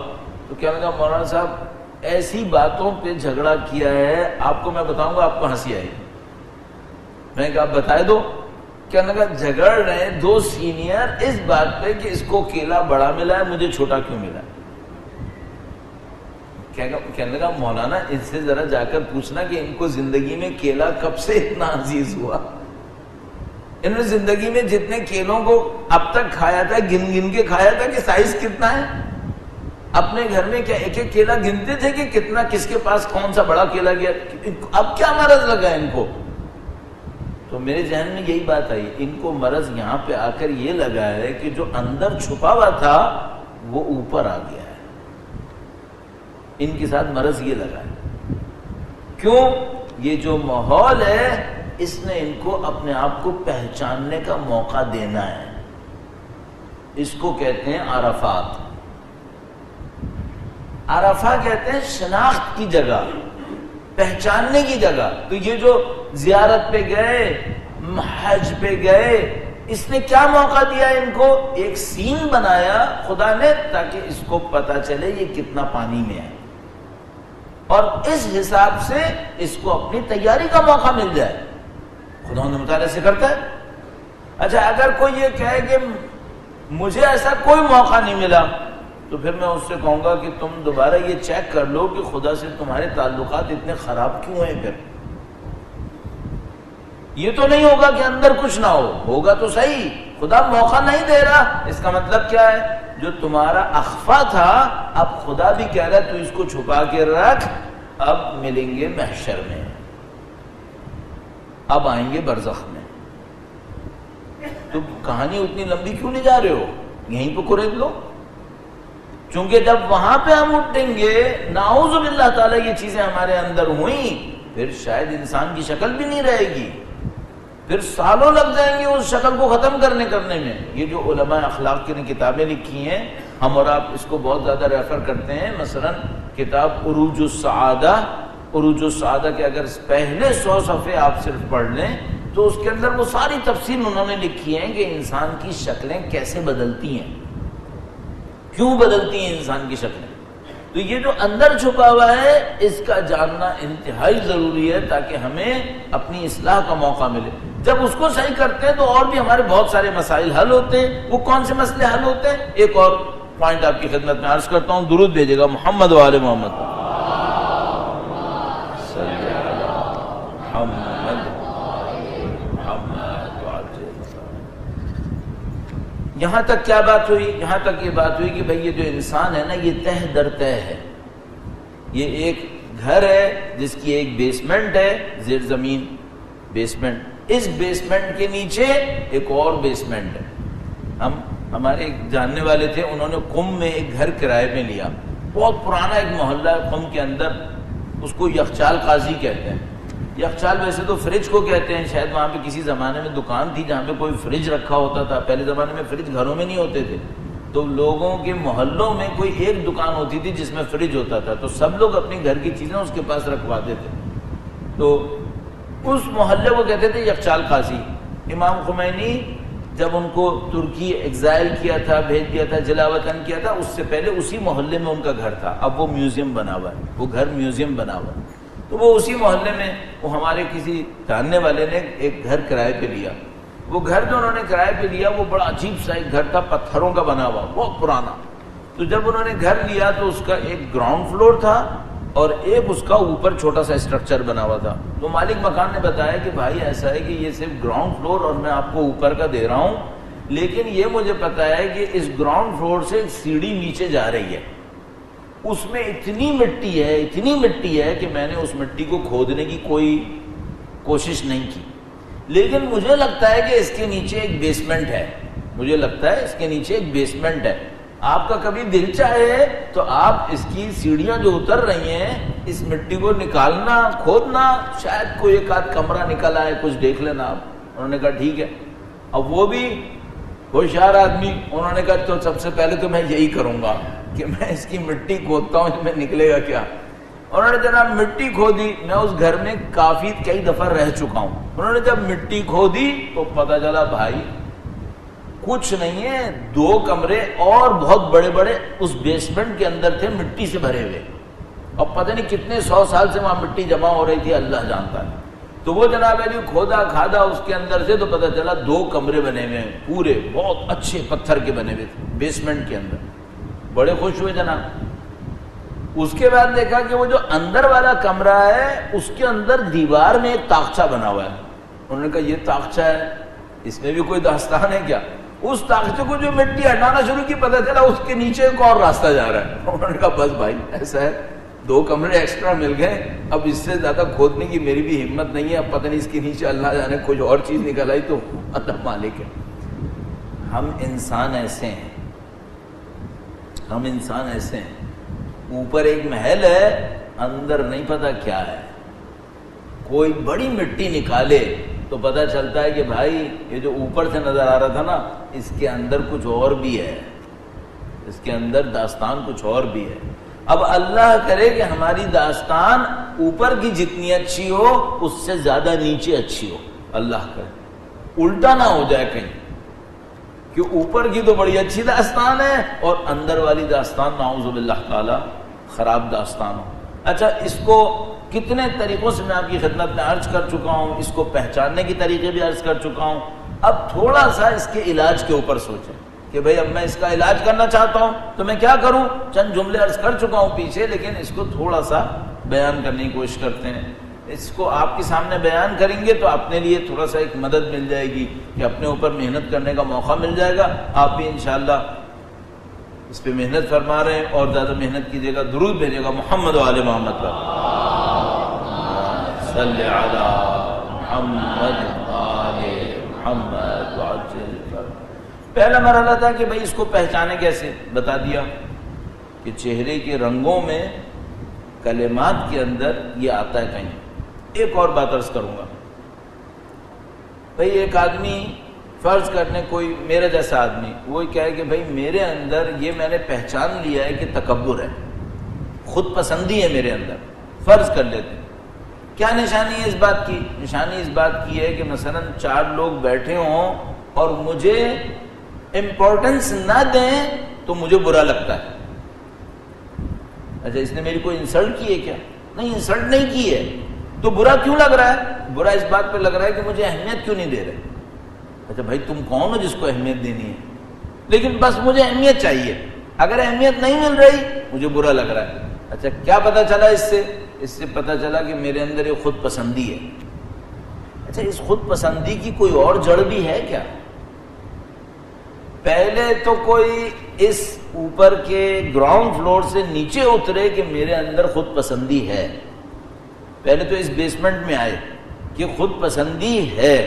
تو کیا کہا مولانا صاحب ایسی باتوں پہ جھگڑا کیا ہے, آپ کو میں بتاؤں گا آپ کو ہنسی آئے گی. میں نے کہا بتائے دو. کیا لگا جھگڑ رہے دو سینئر اس بات پہ کہ اس کو کیلا بڑا ملا ہے, مجھے چھوٹا کیوں ملا. کہنے لگا مولانا ان سے ذرا جا کر پوچھنا کہ ان کو زندگی میں کیلا کب سے اتنا عزیز ہوا. انہوں نے زندگی میں جتنے کیلوں کو اب تک کھایا تھا گن گن کے کھایا تھا کہ سائز کتنا ہے. اپنے گھر میں کیا ایک ایک کیلا گنتے تھے کہ کتنا کس کے پاس کون سا بڑا کیلا گیا. اب کیا مرض لگا ان کو؟ تو میرے ذہن میں یہی بات آئی, ان کو مرض یہاں پہ آ کر یہ لگا ہے کہ جو اندر چھپا ہوا تھا وہ اوپر آ گیا ہے. ان کے ساتھ مرض یہ لگا ہے. کیوں؟ یہ جو ماحول ہے اس نے ان کو اپنے آپ کو پہچاننے کا موقع دینا ہے. اس کو کہتے ہیں عرفات. عرفہ کہتے ہیں شناخت کی جگہ, پہچاننے کی جگہ. تو یہ جو زیارت پہ گئے, حج پہ گئے, اس نے کیا موقع دیا ان کو؟ ایک سین بنایا خدا نے تاکہ اس کو پتا چلے یہ کتنا پانی میں ہے, اور اس حساب سے اس کو اپنی تیاری کا موقع مل جائے. خدا نے مطالعہ سے کرتا ہے. اچھا اگر کوئی یہ کہے کہ مجھے ایسا کوئی موقع نہیں ملا, تو پھر میں اس سے کہوں گا کہ تم دوبارہ یہ چیک کر لو کہ خدا سے تمہارے تعلقات اتنے خراب کیوں ہیں. پھر یہ تو نہیں ہوگا کہ اندر کچھ نہ ہوگا تو صحیح, خدا موقع نہیں دے رہا. اس کا مطلب کیا ہے؟ جو تمہارا اخفا تھا اب خدا بھی کہہ رہا ہے تو اس کو چھپا کے رکھ, اب ملیں گے محشر میں, اب آئیں گے برزخ میں. تو کہانی اتنی لمبی کیوں لے جا رہے ہو؟ یہیں پہ قرید لو. چونکہ جب وہاں پہ ہم اٹھیں گے, نعوذ باللہ تعالیٰ یہ چیزیں ہمارے اندر ہوئیں, پھر شاید انسان کی شکل بھی نہیں رہے گی, پھر سالوں لگ جائیں گے اس شکل کو ختم کرنے میں. یہ جو علماء اخلاق کی نے کتابیں لکھی ہیں, ہم اور آپ اس کو بہت زیادہ ریفر کرتے ہیں. مثلا کتاب عروج السعادہ، عروج السعادہ کے اگر پہلے 100 صفحے آپ صرف پڑھ لیں تو اس کے اندر وہ ساری تفصیل انہوں نے لکھی ہے کہ انسان کی شکلیں کیسے بدلتی ہیں، کیوں بدلتی ہیں انسان کی شکلیں۔ تو یہ جو اندر چھپا ہوا ہے اس کا جاننا انتہائی ضروری ہے تاکہ ہمیں اپنی اصلاح کا موقع ملے۔ جب اس کو صحیح کرتے ہیں تو اور بھی ہمارے بہت سارے مسائل حل ہوتے ہیں۔ وہ کون سے مسئلے حل ہوتے ہیں؟ ایک اور پوائنٹ آپ کی خدمت میں عرض کرتا ہوں، درود بھیجے گا محمد و آل محمد۔ یہاں تک کیا بات ہوئی؟ یہاں تک یہ بات ہوئی کہ بھئی یہ جو انسان ہے نا یہ تہ در تہ ہے، یہ ایک گھر ہے جس کی ایک بیسمنٹ ہے، زیر زمین بیسمنٹ، اس بیسمنٹ کے نیچے ایک اور بیسمنٹ ہے۔ ہمارے ایک جاننے والے تھے، انہوں نے قم میں ایک گھر کرائے میں لیا، بہت پرانا ایک محلہ ہے قم کے اندر، اس کو یخچال قاضی کہتے ہیں۔ یخچال ویسے تو فریج کو کہتے ہیں، شاید وہاں پہ کسی زمانے میں دکان تھی جہاں پہ کوئی فریج رکھا ہوتا تھا، پہلے زمانے میں فریج گھروں میں نہیں ہوتے تھے، تو لوگوں کے محلوں میں کوئی ایک دکان ہوتی تھی جس میں فریج ہوتا تھا، تو سب لوگ اپنی گھر کی چیزیں اس کے پاس رکھواتے تھے، تو اس محلے کو کہتے تھے یخچال قاضی۔ امام خمینی جب ان کو ترکی ایگزائل کیا تھا، بھیج دیا تھا، جلا وطن کیا تھا، اس سے پہلے اسی محلے میں ان کا گھر تھا، اب وہ میوزیم بنا ہوا ہے، وہ گھر میوزیم بنا ہوا ہے، تو وہ اسی محلے میں وہ ہمارے کسی جاننے والے نے ایک گھر کرائے پہ لیا۔ وہ گھر جو انہوں نے کرائے پہ لیا وہ بڑا عجیب سا ایک گھر تھا، پتھروں کا بنا ہوا، بہت پرانا۔ تو جب انہوں نے گھر لیا تو اس کا ایک گراؤنڈ فلور تھا اور ایک اس کا اوپر چھوٹا سا اسٹرکچر بنا ہوا تھا۔ تو مالک مکان نے بتایا کہ بھائی ایسا ہے کہ یہ صرف گراؤنڈ فلور اور میں آپ کو اوپر کا دے رہا ہوں، لیکن یہ مجھے پتا ہے کہ اس گراؤنڈ فلور سے ایک سیڑھی نیچے جا رہی ہے، اس میں اتنی مٹی ہے، اتنی مٹی ہے کہ میں نے اس مٹی کو کھودنے کی کوئی کوشش نہیں کی، لیکن مجھے لگتا ہے کہ اس کے نیچے ایک بیسمنٹ ہے، مجھے لگتا ہے اس کے نیچے ایک بیسمنٹ ہے۔ آپ کا کبھی دل چاہے تو آپ اس کی سیڑھیاں جو اتر رہی ہیں اس مٹی کو نکالنا، کھودنا، شاید کوئی ایک آدھ کمرہ نکل آئے، کچھ دیکھ لینا آپ۔ انہوں نے کہا ٹھیک ہے۔ اب وہ بھی ہوشیار آدمی، انہوں نے کہا تو سب سے پہلے تو میں یہی کروں گا کہ میں اس کی مٹی کھودتا ہوں، اس میں نکلے گا کیا۔ انہوں نے جناب مٹی کھودی، میں اس گھر میں کافی کئی دفعہ رہ چکا ہوں، انہوں نے جب مٹی کھودی تو پتہ چلا بھائی کچھ نہیں ہے، 2 کمرے اور بہت بڑے بڑے اس بیسمنٹ کے اندر تھے مٹی سے بھرے ہوئے، اب پتہ نہیں کتنے 100 سال سے وہاں مٹی جمع ہو رہی تھی، اللہ جانتا ہے۔ تو وہ جناب علی کھودا کھادا اس کے اندر سے تو پتہ چلا 2 کمرے بنے ہوئے ہیں، پورے بہت اچھے پتھر کے بنے ہوئے تھے بیسمنٹ کے اندر۔ بڑے خوش ہوئے جناب۔ اس کے بعد دیکھا کہ وہ جو اندر والا کمرہ ہے اس کے اندر دیوار میں ایک تاخچہ بنا ہوا ہے۔ انہوں نے کہا یہ تاخچہ ہے، اس میں بھی کوئی داستان ہے کیا؟ اس تاخچے کو جو مٹی ہٹانا شروع کی پتہ چلا اس کے نیچے ایک اور راستہ جا رہا ہے۔ انہوں نے کہا بس بھائی ایسا ہے، 2 کمرے ایکسٹرا مل گئے، اب اس سے زیادہ کھودنے کی میری بھی ہمت نہیں ہے، اب پتہ نہیں اس کے نیچے اللہ جانے کچھ اور چیز نکل آئی تو اللہ مالک ہے۔ ہم انسان ایسے ہیں، ہم انسان ایسے ہیں، اوپر ایک محل ہے اندر نہیں پتا کیا ہے، کوئی بڑی مٹی نکالے تو پتہ چلتا ہے کہ بھائی یہ جو اوپر سے نظر آ رہا تھا نا اس کے اندر کچھ اور بھی ہے، اس کے اندر داستان کچھ اور بھی ہے۔ اب اللہ کرے کہ ہماری داستان اوپر کی جتنی اچھی ہو اس سے زیادہ نیچے اچھی ہو، اللہ کرے الٹا نہ ہو جائے کہیں کہ اوپر کی تو بڑی اچھی داستان ہے اور اندر والی داستان نعوذ باللہ تعالی خراب داستان ہو۔ اچھا اس کو کتنے طریقوں سے میں آپ کی خدمت میں عرض کر چکا ہوں، اس کو پہچاننے کی طریقے بھی عرض کر چکا ہوں، اب تھوڑا سا اس کے علاج کے اوپر سوچیں کہ بھئی اب میں اس کا علاج کرنا چاہتا ہوں تو میں کیا کروں۔ چند جملے عرض کر چکا ہوں پیچھے، لیکن اس کو تھوڑا سا بیان کرنے کی کوشش کرتے ہیں۔ اس کو آپ کے سامنے بیان کریں گے تو اپنے لیے تھوڑا سا ایک مدد مل جائے گی کہ اپنے اوپر محنت کرنے کا موقع مل جائے گا۔ آپ بھی انشاءاللہ اس پہ محنت فرما رہے ہیں اور زیادہ محنت کیجیے گا، درود بھیجیے گا محمد و آل محمد پر، صلی علی محمد آل محمد وعجل۔ پہلا مرحلہ تھا کہ بھئی اس کو پہچانے کیسے، بتا دیا کہ چہرے کے رنگوں میں کلمات کے اندر یہ آتا ہے کہیں۔ ایک اور بات عرض کروں گا، بھئی ایک آدمی فرض کرنے کوئی میرا جیسا آدمی وہ کہے کہ بھئی میرے اندر یہ میں نے پہچان لیا ہے کہ تکبر ہے، خود پسندی ہے میرے اندر، فرض کر لیتے ہیں، کیا نشانی ہے اس بات کی؟ نشانی اس بات کی ہے کہ مثلا 4 لوگ بیٹھے ہوں اور مجھے امپورٹنس نہ دیں تو مجھے برا لگتا ہے۔ اچھا اس نے میری کوئی انسلٹ کی ہے کیا؟ نہیں، انسلٹ نہیں کی ہے، تو برا کیوں لگ رہا ہے؟ برا اس بات پہ لگ رہا ہے کہ مجھے اہمیت کیوں نہیں دے رہے۔ اچھا بھائی تم کون ہو جس کو اہمیت دینی ہے؟ لیکن بس مجھے اہمیت چاہیے، اگر اہمیت نہیں مل رہی مجھے برا لگ رہا ہے۔ اچھا کیا پتہ چلا اس سے؟ اس سے پتہ چلا کہ میرے اندر یہ خود پسندی ہے۔ اچھا اس خود پسندی کی کوئی اور جڑ بھی ہے کیا؟ پہلے تو کوئی اس اوپر کے گراؤنڈ فلور سے نیچے اترے کہ میرے اندر خود پسندی ہے، پہلے تو اس بیسمنٹ میں آئے کہ خود پسندی ہے،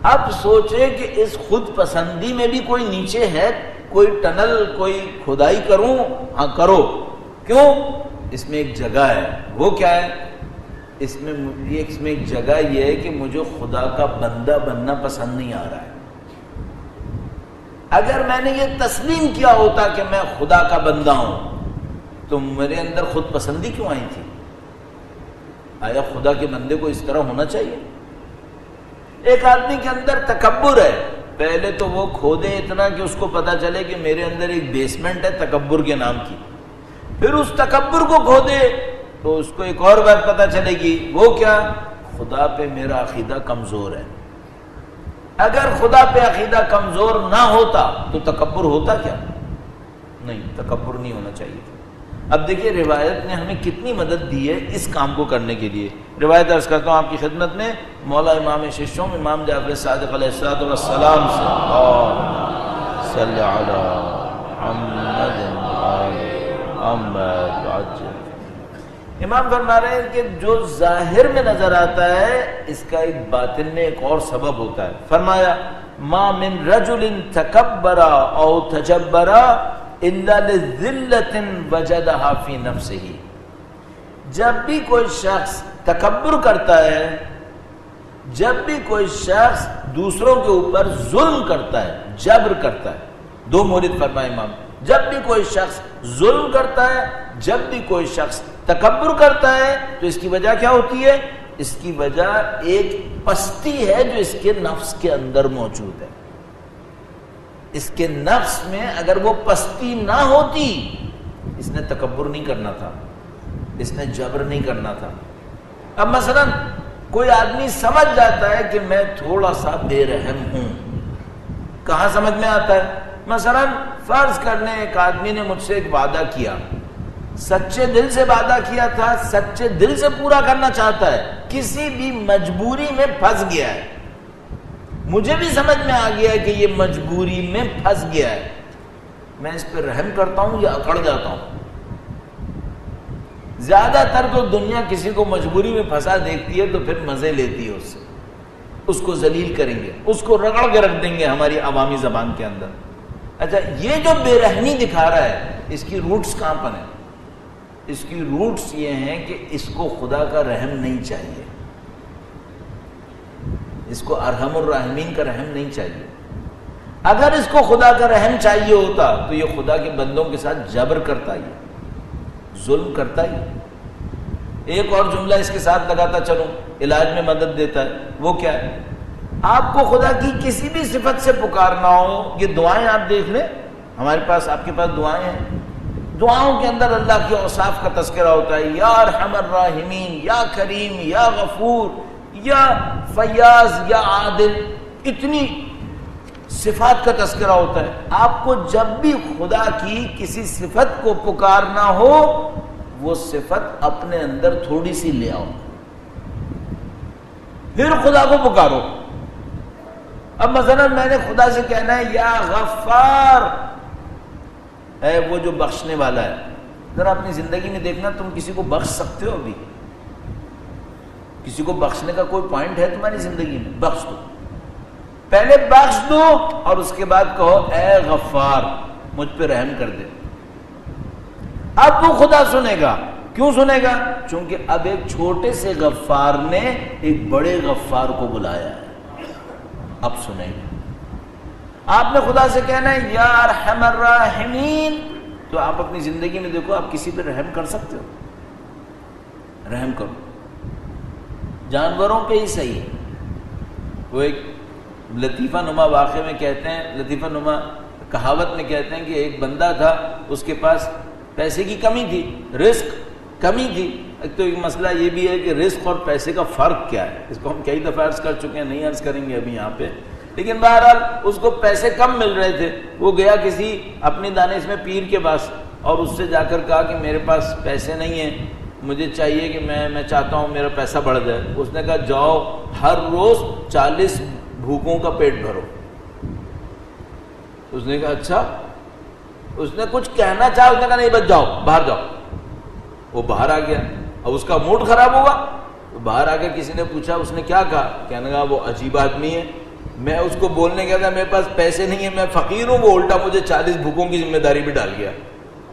اب سوچے کہ اس خود پسندی میں بھی کوئی نیچے ہے، کوئی ٹنل، کوئی کھدائی کروں؟ ہاں کرو، کیوں؟ اس میں ایک جگہ ہے، وہ کیا ہے؟ اس میں ایک جگہ یہ ہے کہ مجھے خدا کا بندہ بننا پسند نہیں آ رہا ہے۔ اگر میں نے یہ تسلیم کیا ہوتا کہ میں خدا کا بندہ ہوں تو میرے اندر خود پسندی کیوں آئی تھی؟ آیا خدا کے بندے کو اس طرح ہونا چاہیے؟ ایک آدمی کے اندر تکبر ہے، پہلے تو وہ کھودے اتنا کہ اس کو پتا چلے کہ میرے اندر ایک بیسمنٹ ہے تکبر کے نام کی، پھر اس تکبر کو کھودے تو اس کو ایک اور بات پتا چلے گی، وہ کیا؟ خدا پہ میرا عقیدہ کمزور ہے۔ اگر خدا پہ عقیدہ کمزور نہ ہوتا تو تکبر ہوتا کیا؟ نہیں، تکبر نہیں ہونا چاہیے۔ اب دیکھیے روایت نے ہمیں کتنی مدد دی ہے اس کام کو کرنے کے لیے۔ روایت عرض کرتا ہوں آپ کی خدمت میں، مولا امام ششم امام جعفر صادق علیہ السلام سے، صلی علی محمد امام فرما رہے ہیں کہ جو ظاہر میں نظر آتا ہے اس کا ایک باطن میں ایک اور سبب ہوتا ہے۔ فرمایا ما من رجل تکبر او تجبر الا لذلۃ وجدها فی نفسہ، جب بھی کوئی شخص تکبر کرتا ہے، جب بھی کوئی شخص دوسروں کے اوپر ظلم کرتا ہے، جبر کرتا ہے، 2 مورد فرمائے امام، جب بھی کوئی شخص ظلم کرتا ہے، جب بھی کوئی شخص تکبر کرتا ہے تو اس کی وجہ کیا ہوتی ہے؟ اس کی وجہ ایک پستی ہے جو اس کے نفس کے اندر موجود ہے۔ اس کے نفس میں اگر وہ پستی نہ ہوتی، اس نے تکبر نہیں کرنا تھا، اس نے جبر نہیں کرنا تھا۔ اب مثلا کوئی آدمی سمجھ جاتا ہے کہ میں تھوڑا سا بے رحم ہوں، کہاں سمجھ میں آتا ہے؟ مثلا فرض کرنے ایک آدمی نے مجھ سے ایک وعدہ کیا، سچے دل سے وعدہ کیا تھا، سچے دل سے پورا کرنا چاہتا ہے، کسی بھی مجبوری میں پھنس گیا ہے، مجھے بھی سمجھ میں آ گیا ہے کہ یہ مجبوری میں پھنس گیا ہے، میں اس پہ رحم کرتا ہوں یا اکڑ جاتا ہوں؟ زیادہ تر تو دنیا کسی کو مجبوری میں پھنسا دیکھتی ہے تو پھر مزے لیتی ہے اس سے، اس کو ذلیل کریں گے، اس کو رگڑ کے رکھ دیں گے ہماری عوامی زبان کے اندر۔ اچھا یہ جو بے رحمی دکھا رہا ہے اس کی روٹس کہاں پر ہیں؟ اس کی روٹس یہ ہیں کہ اس کو خدا کا رحم نہیں چاہیے، اس کو ارحم الراحمین کا رحم نہیں چاہیے۔ اگر اس کو خدا کا رحم چاہیے ہوتا تو یہ خدا کے بندوں کے ساتھ جبر کرتا ہی، ظلم کرتا ہی۔ ایک اور جملہ اس کے ساتھ لگاتا چلوں، علاج میں مدد دیتا ہے، وہ کیا ہے؟ آپ کو خدا کی کسی بھی صفت سے پکارنا ہو، یہ دعائیں آپ دیکھ لیں، ہمارے پاس آپ کے پاس دعائیں ہیں، دعاؤں کے اندر اللہ کے اوصاف کا تذکرہ ہوتا ہے، یا ارحم الراحمین، یا کریم، یا غفور، یا فیاض، یا عادل، اتنی صفات کا تذکرہ ہوتا ہے۔ آپ کو جب بھی خدا کی کسی صفت کو پکارنا ہو وہ صفت اپنے اندر تھوڑی سی لے آؤ، پھر خدا کو پکارو۔ اب مثلا میں نے خدا سے کہنا ہے یا غفار، ہے وہ جو بخشنے والا ہے۔ ذرا اپنی زندگی میں دیکھنا، تم کسی کو بخش سکتے ہو؟ ابھی کسی کو بخشنے کا کوئی پوائنٹ ہے تمہاری زندگی میں؟ بخش دو، پہلے بخش دو اور اس کے بعد کہو اے غفار مجھ پہ رحم کر دے۔ اب وہ خدا سنے گا۔ کیوں سنے گا؟ چونکہ اب ایک چھوٹے سے غفار نے ایک بڑے غفار کو بلایا ہے، اب سنے گا۔ آپ نے خدا سے کہنا ہے یا ارحم الراحمین، تو آپ اپنی زندگی میں دیکھو آپ کسی پہ رحم کر سکتے ہو؟ رحم کرو، جانوروں پہ ہی صحیح ہے۔ وہ ایک لطیفہ نما واقعے میں کہتے ہیں، لطیفہ نما کہاوت میں کہتے ہیں کہ ایک بندہ تھا، اس کے پاس پیسے کی کمی تھی، رزق کمی تھی۔ ایک تو ایک مسئلہ یہ بھی ہے کہ رزق اور پیسے کا فرق کیا ہے، اس کو ہم کئی دفعہ عرض کر چکے ہیں، نہیں عرض کریں گے ابھی یہاں پہ، لیکن بہرحال اس کو پیسے کم مل رہے تھے۔ وہ گیا کسی اپنی دانش میں پیر کے پاس اور اس سے جا کر کہا کہ میرے پاس پیسے نہیں ہیں، مجھے چاہیے کہ میں چاہتا ہوں میرا پیسہ بڑھ جائے۔ اس نے کہا جاؤ ہر روز 40 بھوکوں کا پیٹ بھرو۔ اس نے کہا اچھا، اس نے کچھ کہنا چاہا، اس نے کہا نہیں بس جاؤ باہر جاؤ۔ وہ باہر آ گیا، اب اس کا موڈ خراب ہوگا، باہر آ کے کسی نے پوچھا اس نے کیا کہا، کہنے لگا وہ عجیب آدمی ہے، میں اس کو بولنے گیا تھا میرے پاس پیسے نہیں ہیں، میں فقیر ہوں، وہ الٹا مجھے 40 بھوکوں کی ذمہ داری بھی ڈال گیا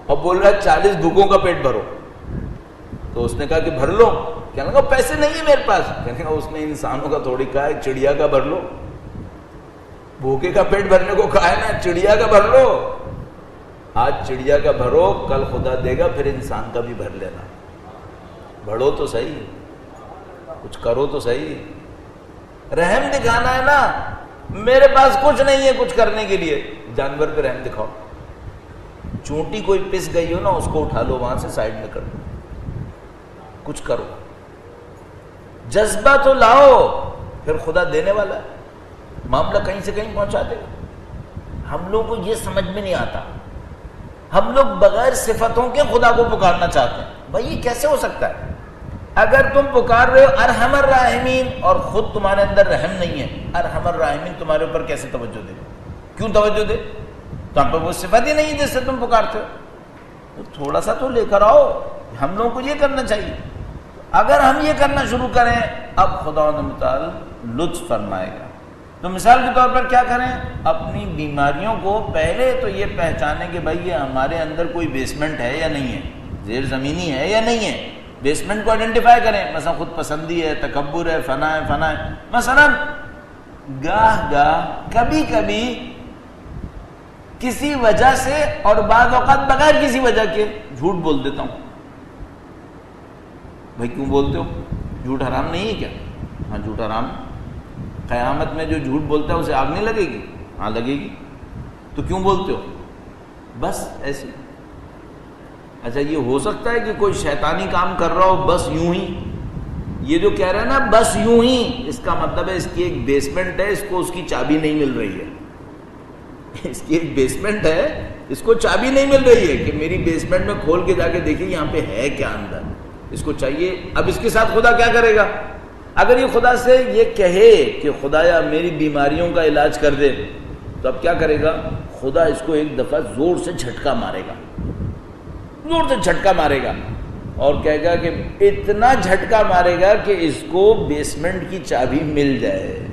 اور بول رہا ہے 40 بھوکوں کا پیٹ بھرو۔ تو اس نے کہا کہ بھر لو، کہنے لگا پیسے نہیں ہیں میرے پاس، کہنے لگا اس نے انسانوں کا تھوڑی کہا ہے، چڑیا کا بھر لو، بھوکے کا پیٹ بھرنے کو کہا ہے نا، چڑیا کا بھر لو۔ آج چڑیا کا بھرو، کل خدا دے گا، پھر انسان کا بھی بھر لینا۔ بڑھو تو صحیح، کچھ کرو تو صحیح، رحم دکھانا ہے نا۔ میرے پاس کچھ نہیں ہے کچھ کرنے کے لیے، جانور پہ رحم دکھاؤ۔ چونٹی کوئی پس گئی ہو نا، اس کو اٹھا لو، وہاں سے سائڈ میں کر دو، کچھ کرو، جذبہ تو لاؤ، پھر خدا دینے والا ہے، معاملہ کہیں سے کہیں پہنچا دے گا۔ ہم لوگ کو یہ سمجھ میں نہیں آتا، ہم لوگ بغیر صفتوں کے خدا کو پکارنا چاہتے ہیں۔ بھائی یہ کیسے ہو سکتا ہے؟ اگر تم پکار رہے ہو ارحم الراحمین اور خود تمہارے اندر رحم نہیں ہے، ارحم الراحمین تمہارے اوپر کیسے توجہ دے گا؟ کیوں توجہ دے؟ تم پہ وہ صفت ہی نہیں ہے جس سے تم پکارتے ہو، تو تھوڑا سا تو لے کر آؤ۔ ہم لوگوں کو یہ کرنا چاہیے، اگر ہم یہ کرنا شروع کریں اب خدا متعال لطف فرمائے گا۔ تو مثال کے طور پر کیا کریں؟ اپنی بیماریوں کو پہلے تو یہ پہچانیں کہ بھائی یہ ہمارے اندر کوئی بیسمنٹ ہے یا نہیں ہے، زیر زمینی ہے یا نہیں ہے، بیسمنٹ کو آئیڈینٹیفائی کریں۔ مثلا خود پسندی ہے، تکبر ہے، فنا ہے۔ مثلا گاہ کبھی کبھی کسی وجہ سے اور بعض اوقات بغیر کسی وجہ کے جھوٹ بول دیتا ہوں۔ بھائی کیوں بولتے ہو؟ جھوٹ حرام نہیں ہے کیا؟ ہاں جھوٹ حرام ہے۔ قیامت میں جو جھوٹ بولتا ہے اسے آگ نہیں لگے گی؟ ہاں لگے گی۔ تو کیوں بولتے ہو؟ بس ایسے۔ اچھا یہ ہو سکتا ہے کہ کوئی شیطانی کام کر رہا ہو بس یوں ہی؟ یہ جو کہہ رہا ہے نا بس یوں ہی، اس کا مطلب ہے اس کی ایک بیسمنٹ ہے، اس کو اس کی چابی نہیں مل رہی ہے۔ اس کی ایک بیسمنٹ ہے، اس کو چابی نہیں مل رہی ہے کہ میری بیسمنٹ میں کھول کے جا کے دیکھیں یہاں پہ ہے کیا اندر، اس کو چاہیے۔ اب اس کے ساتھ خدا کیا کرے گا؟ اگر یہ خدا سے یہ کہے کہ خدایا میری بیماریوں کا علاج کر دے، تو اب کیا کرے گا؟ خدا اس کو ایک دفعہ زور سے جھٹکا مارے گا، زور سے جھٹکا مارے گا اور کہے گا کہ اتنا جھٹکا مارے گا کہ اس کو بیسمنٹ کی چابی مل جائے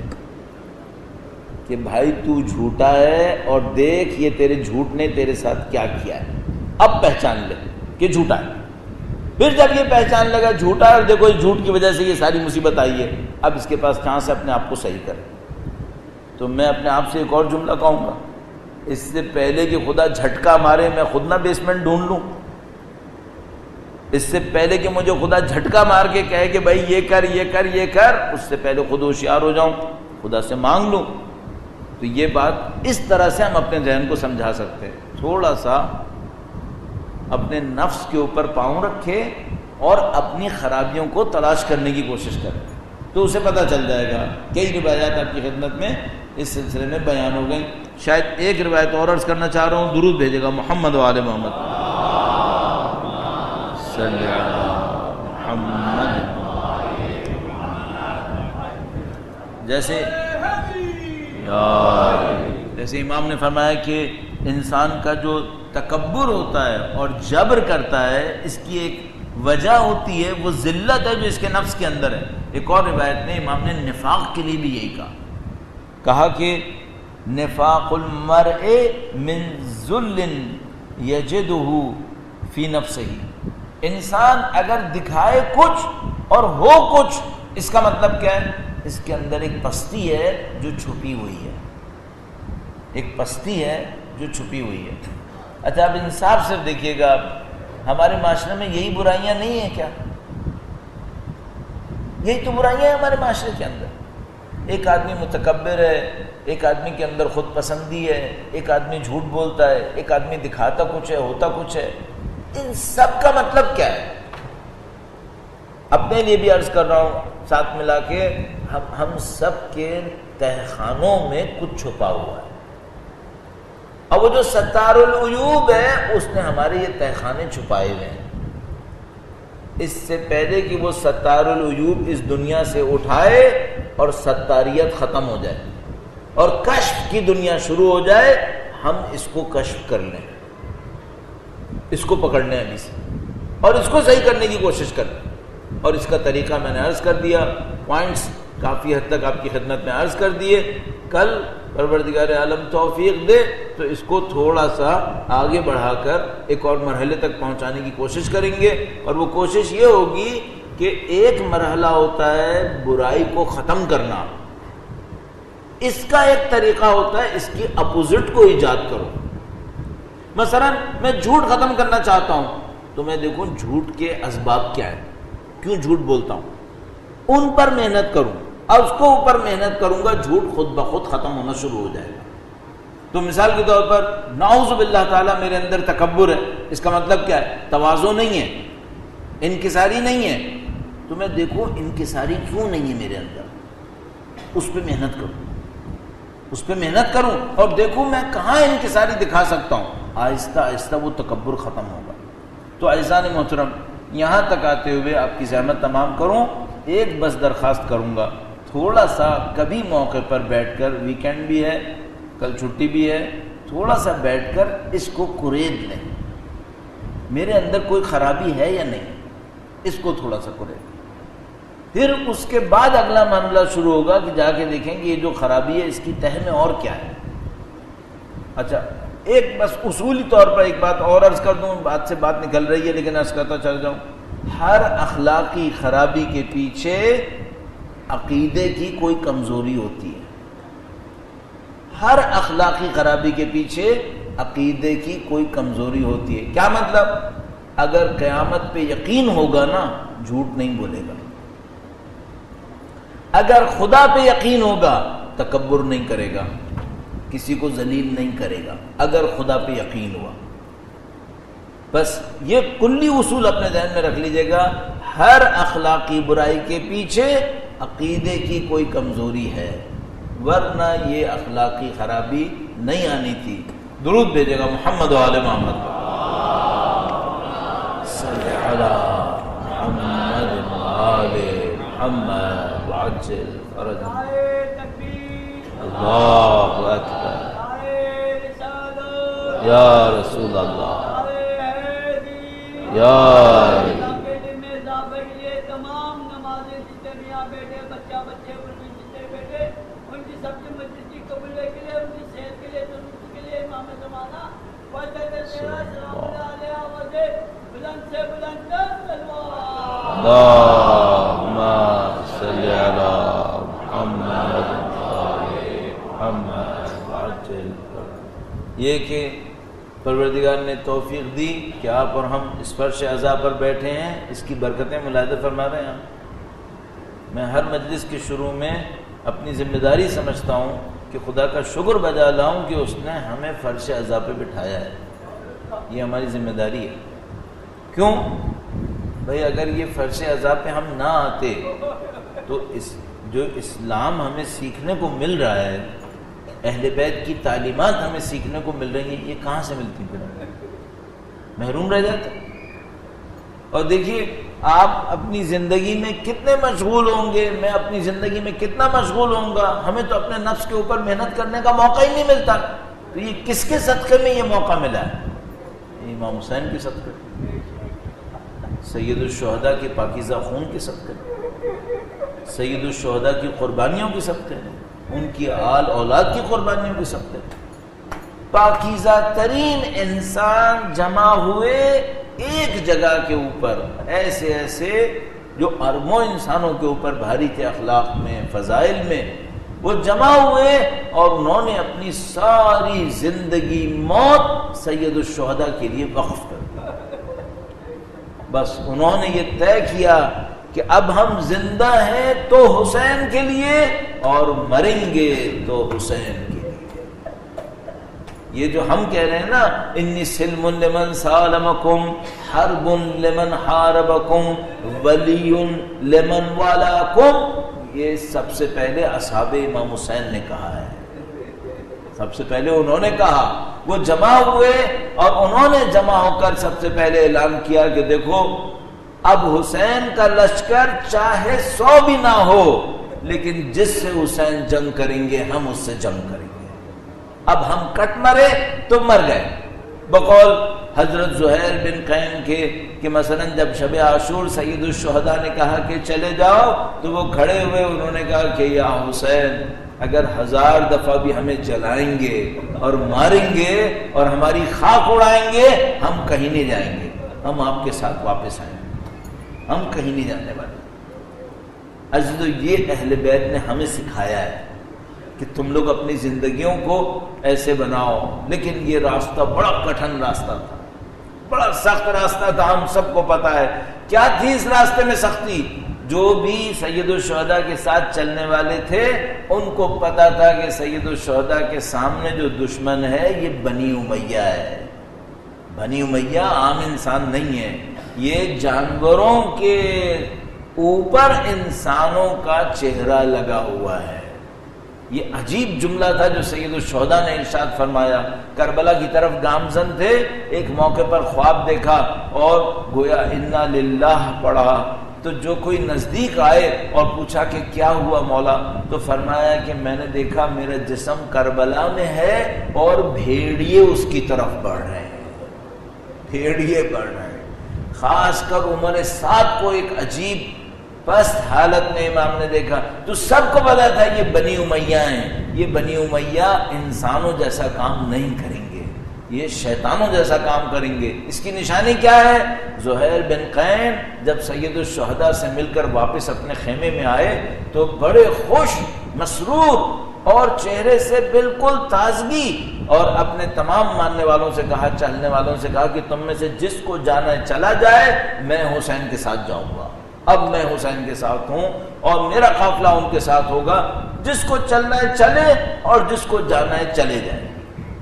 کہ بھائی تو جھوٹا ہے اور دیکھ یہ تیرے جھوٹ نے تیرے ساتھ کیا کیا ہے، اب پہچان لے کہ جھوٹا ہے۔ پھر جب یہ پہچان لگا جھوٹا ہے اور دیکھو اس جھوٹ کی وجہ سے یہ ساری مصیبت آئی ہے، اب اس کے پاس چانس ہے اپنے آپ کو صحیح کرے۔ تو میں اپنے آپ سے ایک اور جملہ کہوں گا، اس سے پہلے کہ خدا جھٹکا مارے میں خود نہ بیسمنٹ ڈھونڈ لوں، اس سے پہلے کہ مجھے خدا جھٹکا مار کے کہے کہ بھائی یہ کر یہ کر یہ کر، اس سے پہلے خود ہوشیار ہو جاؤں، خدا سے مانگ لوں۔ تو یہ بات اس طرح سے ہم اپنے ذہن کو سمجھا سکتے ہیں۔ تھوڑا سا اپنے نفس کے اوپر پاؤں رکھے اور اپنی خرابیوں کو تلاش کرنے کی کوشش کریں تو اسے پتہ چل جائے گا۔ کئی روایات آپ کی خدمت میں اس سلسلے میں بیان ہو گئیں، شاید ایک روایت اور عرض کرنا چاہ رہا ہوں، درود بھیجے گا محمد و آل محمد صلی اللہ محمد۔ جیسے امام نے فرمایا کہ انسان کا جو تکبر ہوتا ہے اور جبر کرتا ہے، اس کی ایک وجہ ہوتی ہے، وہ ذلت ہے جو اس کے نفس کے اندر ہے۔ ایک اور روایت میں امام نے نفاق کے لیے بھی یہی کہا کہ نفاق المرء من ذل یجدہ فی نفسہ، انسان اگر دکھائے کچھ اور ہو کچھ، اس کا مطلب کیا ہے؟ اس کے اندر ایک پستی ہے جو چھپی ہوئی ہے، ایک پستی ہے جو چھپی ہوئی ہے۔ اچھا اب انصاف سے دیکھیے گا، ہمارے معاشرے میں یہی برائیاں نہیں ہیں کیا؟ یہی تو برائیاں ہیں ہمارے معاشرے کے اندر۔ ایک آدمی متکبر ہے، ایک آدمی کے اندر خود پسندی ہے، ایک آدمی جھوٹ بولتا ہے، ایک آدمی دکھاتا کچھ ہے ہوتا کچھ ہے۔ ان سب کا مطلب کیا ہے؟ اپنے لیے بھی عرض کر رہا ہوں ساتھ ملا کے، ہم سب کے تہخانوں میں کچھ چھپا ہوا ہے، اور وہ جو ستار العیوب ہے اس نے ہمارے یہ تہخانے چھپائے ہوئے ہیں۔ اس سے پہلے کہ وہ ستار العیوب اس دنیا سے اٹھائے اور ستاریت ختم ہو جائے اور کشف کی دنیا شروع ہو جائے، ہم اس کو کشف کر لیں، اس کو پکڑ لیں ابھی سے، اور اس کو صحیح کرنے کی کوشش کریں۔ اور اس کا طریقہ میں نے عرض کر دیا، پوائنٹس کافی حد تک آپ کی خدمت میں عرض کر دیے۔ کل پروردگار عالم توفیق دے تو اس کو تھوڑا سا آگے بڑھا کر ایک اور مرحلے تک پہنچانے کی کوشش کریں گے، اور وہ کوشش یہ ہوگی کہ ایک مرحلہ ہوتا ہے برائی کو ختم کرنا، اس کا ایک طریقہ ہوتا ہے اس کی اپوزٹ کو ایجاد کرو۔ مثلا میں جھوٹ ختم کرنا چاہتا ہوں تو میں دیکھوں جھوٹ کے اسباب کیا ہیں، کیوں جھوٹ بولتا ہوں، ان پر محنت کروں اور اس کو اوپر محنت کروں گا، جھوٹ خود بخود ختم ہونا شروع ہو جائے گا۔ تو مثال کے طور پر نعوذ باللہ تعالیٰ میرے اندر تکبر ہے، اس کا مطلب کیا ہے؟ تواضع نہیں ہے، انکساری نہیں ہے، تو میں دیکھوں انکساری کیوں نہیں ہے میرے اندر، اس پہ محنت کروں، اس پہ محنت کروں اور دیکھوں میں کہاں انکساری دکھا سکتا ہوں، آہستہ آہستہ وہ تکبر ختم ہوگا۔ تو عزیزان محترم، یہاں تک آتے ہوئے آپ کی زحمت تمام کروں، ایک بس درخواست کروں گا، تھوڑا سا کبھی موقع پر بیٹھ کر، ویکینڈ بھی ہے، کل چھٹی بھی ہے، تھوڑا سا بیٹھ کر اس کو قرید لیں، میرے اندر کوئی خرابی ہے یا نہیں، اس کو تھوڑا سا قرید، پھر اس کے بعد اگلا معاملہ شروع ہوگا کہ جا کے دیکھیں کہ یہ جو خرابی ہے اس کی تہ میں اور کیا ہے۔ اچھا ایک بس اصولی طور پر ایک بات اور عرض کر دوں، بات سے بات نکل رہی ہے لیکن عرض کرتا چل جاؤں، ہر اخلاقی خرابی کے پیچھے عقیدے کی کوئی کمزوری ہوتی ہے، ہر اخلاقی خرابی کے پیچھے عقیدے کی کوئی کمزوری ہوتی ہے۔ کیا مطلب؟ اگر قیامت پہ یقین ہوگا نا، جھوٹ نہیں بولے گا، اگر خدا پہ یقین ہوگا تکبر نہیں کرے گا، کسی کو ذلیل نہیں کرے گا، اگر خدا پہ یقین ہوا۔ بس یہ کلی اصول اپنے ذہن میں رکھ لیجئے گا، ہر اخلاقی برائی کے پیچھے عقیدے کی کوئی کمزوری ہے، ورنہ یہ اخلاقی خرابی نہیں آنی تھی۔ درود بھیجے گا محمد و آل محمد، صلی علی محمد و آل محمد وعجل فرجہ۔ اللہ اکبر، یا رسول اللہ، یا تمام نمازیں جتنے بھی یہاں بیٹھے، بچہ بچے جتنے بیٹھے، ان کی سب کی مسجد کی قبولی کے لیے، ان کی صحت کے لیے، تندرستی کے لیے، امام زمانہ بلند سے بلند اللہم صلی علی محمد محمد وعجل۔ یہ کہ پروردگار نے توفیق دی کہ آپ اور ہم اس فرش عزا پر بیٹھے ہیں، اس کی برکتیں ملاحظہ فرما رہے ہیں۔ میں ہر مجلس کے شروع میں اپنی ذمہ داری سمجھتا ہوں کہ خدا کا شکر بجا لاؤں کہ اس نے ہمیں فرش عزا پہ بٹھایا ہے، یہ ہماری ذمہ داری ہے۔ کیوں بھائی؟ اگر یہ فرش عزا پہ ہم نہ آتے تو جو اسلام ہمیں سیکھنے کو مل رہا ہے، اہل بیت کی تعلیمات ہمیں سیکھنے کو مل رہی ہیں، یہ کہاں سے ملتی پھر؟ محروم رہ جاتے۔ اور دیکھیے آپ اپنی زندگی میں کتنے مشغول ہوں گے، میں اپنی زندگی میں کتنا مشغول ہوں گا، ہمیں تو اپنے نفس کے اوپر محنت کرنے کا موقع ہی نہیں ملتا۔ تو یہ کس کے صدقے میں یہ موقع ملا ہے؟ امام حسین کے صدقے، سید الشہداء کے پاکیزہ خون کے صدقے، سید الشہداء کی قربانیوں کے صدقے، ان کی آل اولاد کی قربانیوں کے صدقے، پاکیزہ ترین انسان جمع ہوئے ایک جگہ کے اوپر، ایسے ایسے جو اربوں انسانوں کے اوپر بھاری تھے اخلاق میں، فضائل میں، وہ جمع ہوئے اور انہوں نے اپنی ساری زندگی موت سید الشہداء کے لیے وقف کر دی۔ بس انہوں نے یہ طے کیا کہ اب ہم زندہ ہیں تو حسین کے لیے اور مریں گے تو حسین کے لیے۔ یہ جو ہم کہہ رہے ہیں نا انی سلم لمن سالمکم حرب لمن حاربکم ولی لمن والاکم، یہ سب سے پہلے اصحاب امام حسین نے کہا ہے، سب سے پہلے انہوں نے کہا۔ وہ جمع ہوئے اور انہوں نے جمع ہو کر سب سے پہلے اعلان کیا کہ دیکھو اب حسین کا لشکر چاہے 100 بھی نہ ہو، لیکن جس سے حسین جنگ کریں گے ہم اس سے جنگ کریں گے۔ اب ہم کٹ مرے تو مر گئے، بقول حضرت زہیر بن قین کے کہ مثلا جب شب عاشور سید الشہداء نے کہا کہ چلے جاؤ تو وہ کھڑے ہوئے، انہوں نے کہا کہ یا حسین اگر 1000 دفعہ بھی ہمیں جلائیں گے اور ماریں گے اور ہماری خاک اڑائیں گے ہم کہیں نہیں جائیں گے، ہم آپ کے ساتھ واپس آئیں گے، ہم کہیں نہیں جانے والے۔ عزیزو یہ اہل بیت نے ہمیں سکھایا ہے کہ تم لوگ اپنی زندگیوں کو ایسے بناؤ، لیکن یہ راستہ بڑا کٹھن راستہ تھا، بڑا سخت راستہ تھا، ہم سب کو پتا ہے۔ کیا تھی اس راستے میں سختی؟ جو بھی سید الشہداء کے ساتھ چلنے والے تھے ان کو پتا تھا کہ سید الشہداء کے سامنے جو دشمن ہے یہ بنی امیہ ہے۔ بنی امیہ عام انسان نہیں ہے، یہ جانوروں کے اوپر انسانوں کا چہرہ لگا ہوا ہے۔ یہ عجیب جملہ تھا جو سید الشہداء نے ارشاد فرمایا۔ کربلا کی طرف گامزن تھے، ایک موقع پر خواب دیکھا اور گویا انا للہ پڑھا، تو جو کوئی نزدیک آئے اور پوچھا کہ کیا ہوا مولا، تو فرمایا کہ میں نے دیکھا میرا جسم کربلا میں ہے اور بھیڑیے اس کی طرف بڑھ رہے ہیں، بھیڑیے بڑھ رہے ہیں۔ خاص کر عمر 7 کو ایک عجیب پست حالت میں امام نے دیکھا، تو سب کو پتا تھا یہ بنی امیہ ہیں، یہ بنی امیہ انسانوں جیسا کام نہیں کریں گے، یہ شیطانوں جیسا کام کریں گے۔ اس کی نشانی کیا ہے؟ زہیر بن قین جب سید الشہداء سے مل کر واپس اپنے خیمے میں آئے تو بڑے خوش، مسرور اور چہرے سے بالکل تازگی، اور اپنے تمام ماننے والوں سے کہا، چلنے والوں سے کہا کہ تم میں سے جس کو جانا ہے چلا جائے، میں حسین کے ساتھ جاؤں گا، اب میں حسین کے ساتھ ہوں اور میرا قافلہ ان کے ساتھ ہوگا، جس کو چلنا ہے چلے اور جس کو جانا ہے چلے جائیں۔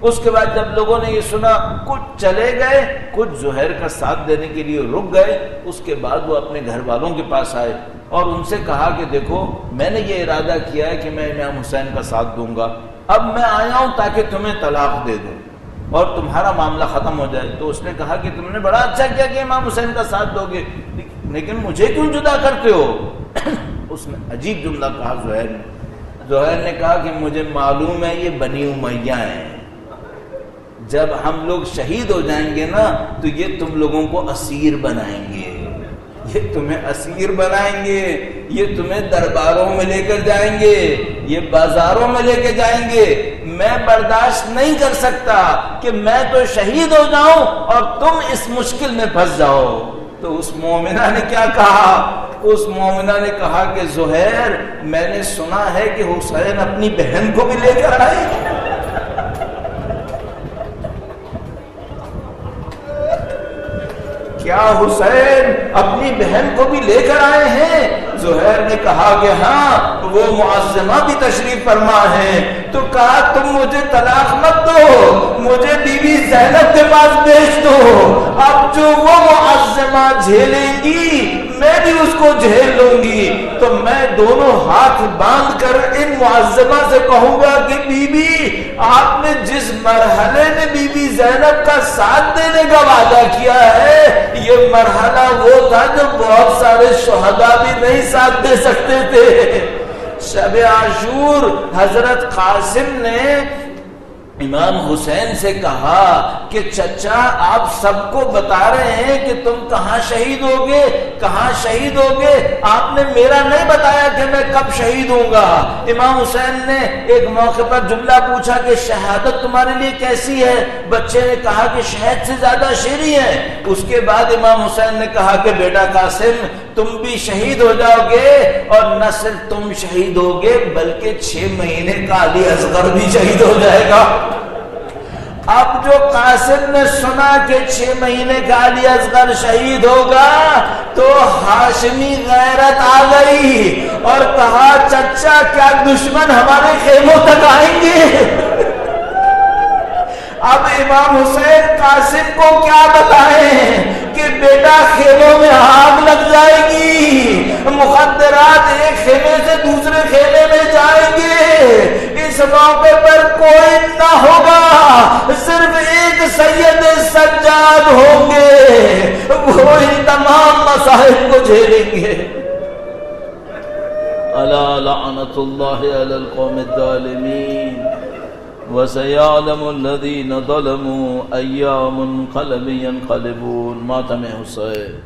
اس کے بعد جب لوگوں نے یہ سنا، کچھ چلے گئے، کچھ زہیر کا ساتھ دینے کے لیے رک گئے۔ اس کے بعد وہ اپنے گھر والوں کے پاس آئے اور ان سے کہا کہ دیکھو میں نے یہ ارادہ کیا ہے کہ میں امام حسین کا ساتھ دوں گا، اب میں آیا ہوں تاکہ تمہیں طلاق دے دوں اور تمہارا معاملہ ختم ہو جائے۔ تو اس نے کہا کہ تم نے بڑا اچھا کیا کہ امام حسین کا ساتھ دو گے، لیکن مجھے کیوں جدا کرتے ہو؟ اس نے عجیب جملہ کہا زہیر نے کہا کہ مجھے معلوم ہے یہ بنی امیہ ہیں، جب ہم لوگ شہید ہو جائیں گے نا تو یہ تم لوگوں کو اسیر بنائیں گے، یہ تمہیں اسیر بنائیں گے، یہ تمہیں درباروں میں لے کر جائیں گے، یہ بازاروں میں لے کے جائیں گے۔ میں برداشت نہیں کر سکتا کہ میں تو شہید ہو جاؤں اور تم اس مشکل میں پھنس جاؤ۔ تو اس مومنہ نے کیا کہا؟ اس مومنہ نے کہا کہ زہیر میں نے سنا ہے کہ حسین اپنی بہن کو بھی لے کر آئے۔ کیا حسین اپنی بہن کو بھی لے کر آئے ہیں؟ زہیر نے کہا کہ ہاں، وہ معظمہ بھی تشریف فرما ہے۔ تو کہا تم مجھے طلاق مت دو، مجھے بی بی زینب کے پاس بھیج دو، اب جو وہ معظمہ جھیلیں گی میں بھی اس کو جھیل لوں گی۔ تو میں دونوں ہاتھ باندھ کر ان معظمہ سے کہوں گا کہ بی بی آپ نے جس مرحلے میں بی بی زینب کا ساتھ دینے کا وعدہ کیا ہے، یہ مرحلہ وہ تھا جو بہت سارے شہداء بھی نہیں ساتھ دے سکتے تھے۔ شب عاشور حضرت قاسم نے امام حسین سے کہا کہ چچا آپ سب کو بتا رہے ہیں کہ تم کہاں شہید ہوگے، کہاں شہید ہوگے، آپ نے میرا نہیں بتایا کہ میں کب شہید ہوں گا۔ امام حسین نے ایک موقع پر جملہ پوچھا کہ شہادت تمہارے لیے کیسی ہے؟ بچے نے کہا کہ شہد سے زیادہ شیریں ہے۔ اس کے بعد امام حسین نے کہا کہ بیٹا قاسم تم بھی شہید ہو جاؤ گے، اور نہ صرف تم شہید ہوگے بلکہ 6 مہینے کا علی اصغر بھی شہید ہو جائے گا۔ اب جو قاسم نے سنا کہ 6 مہینے کا علی اصغر شہید ہوگا تو ہاشمی غیرت آ گئی اور کہا چچا کیا دشمن ہمارے خیموں تک آئیں گے؟ اب امام حسین قاسم کو کیا بتائیں کہ بیٹا خیموں میں آگ لگ جائے گی، مخدرات ایک خیمے سے دوسرے خیمے میں جائیں گے، اس موقع پر کوئی نہ ہوگا، صرف ایک سید سجاد ہوں گے، وہ ان تمام مسائل کو جھیلیں گے۔ الا لعنت اللہ علی القوم الظالمین وَسَيَعْلَمُ الَّذِينَ ظَلَمُوا أَيَّا مُنْقَلَبٍ يَنْقَلِبُونَ۔ ماتم حسین۔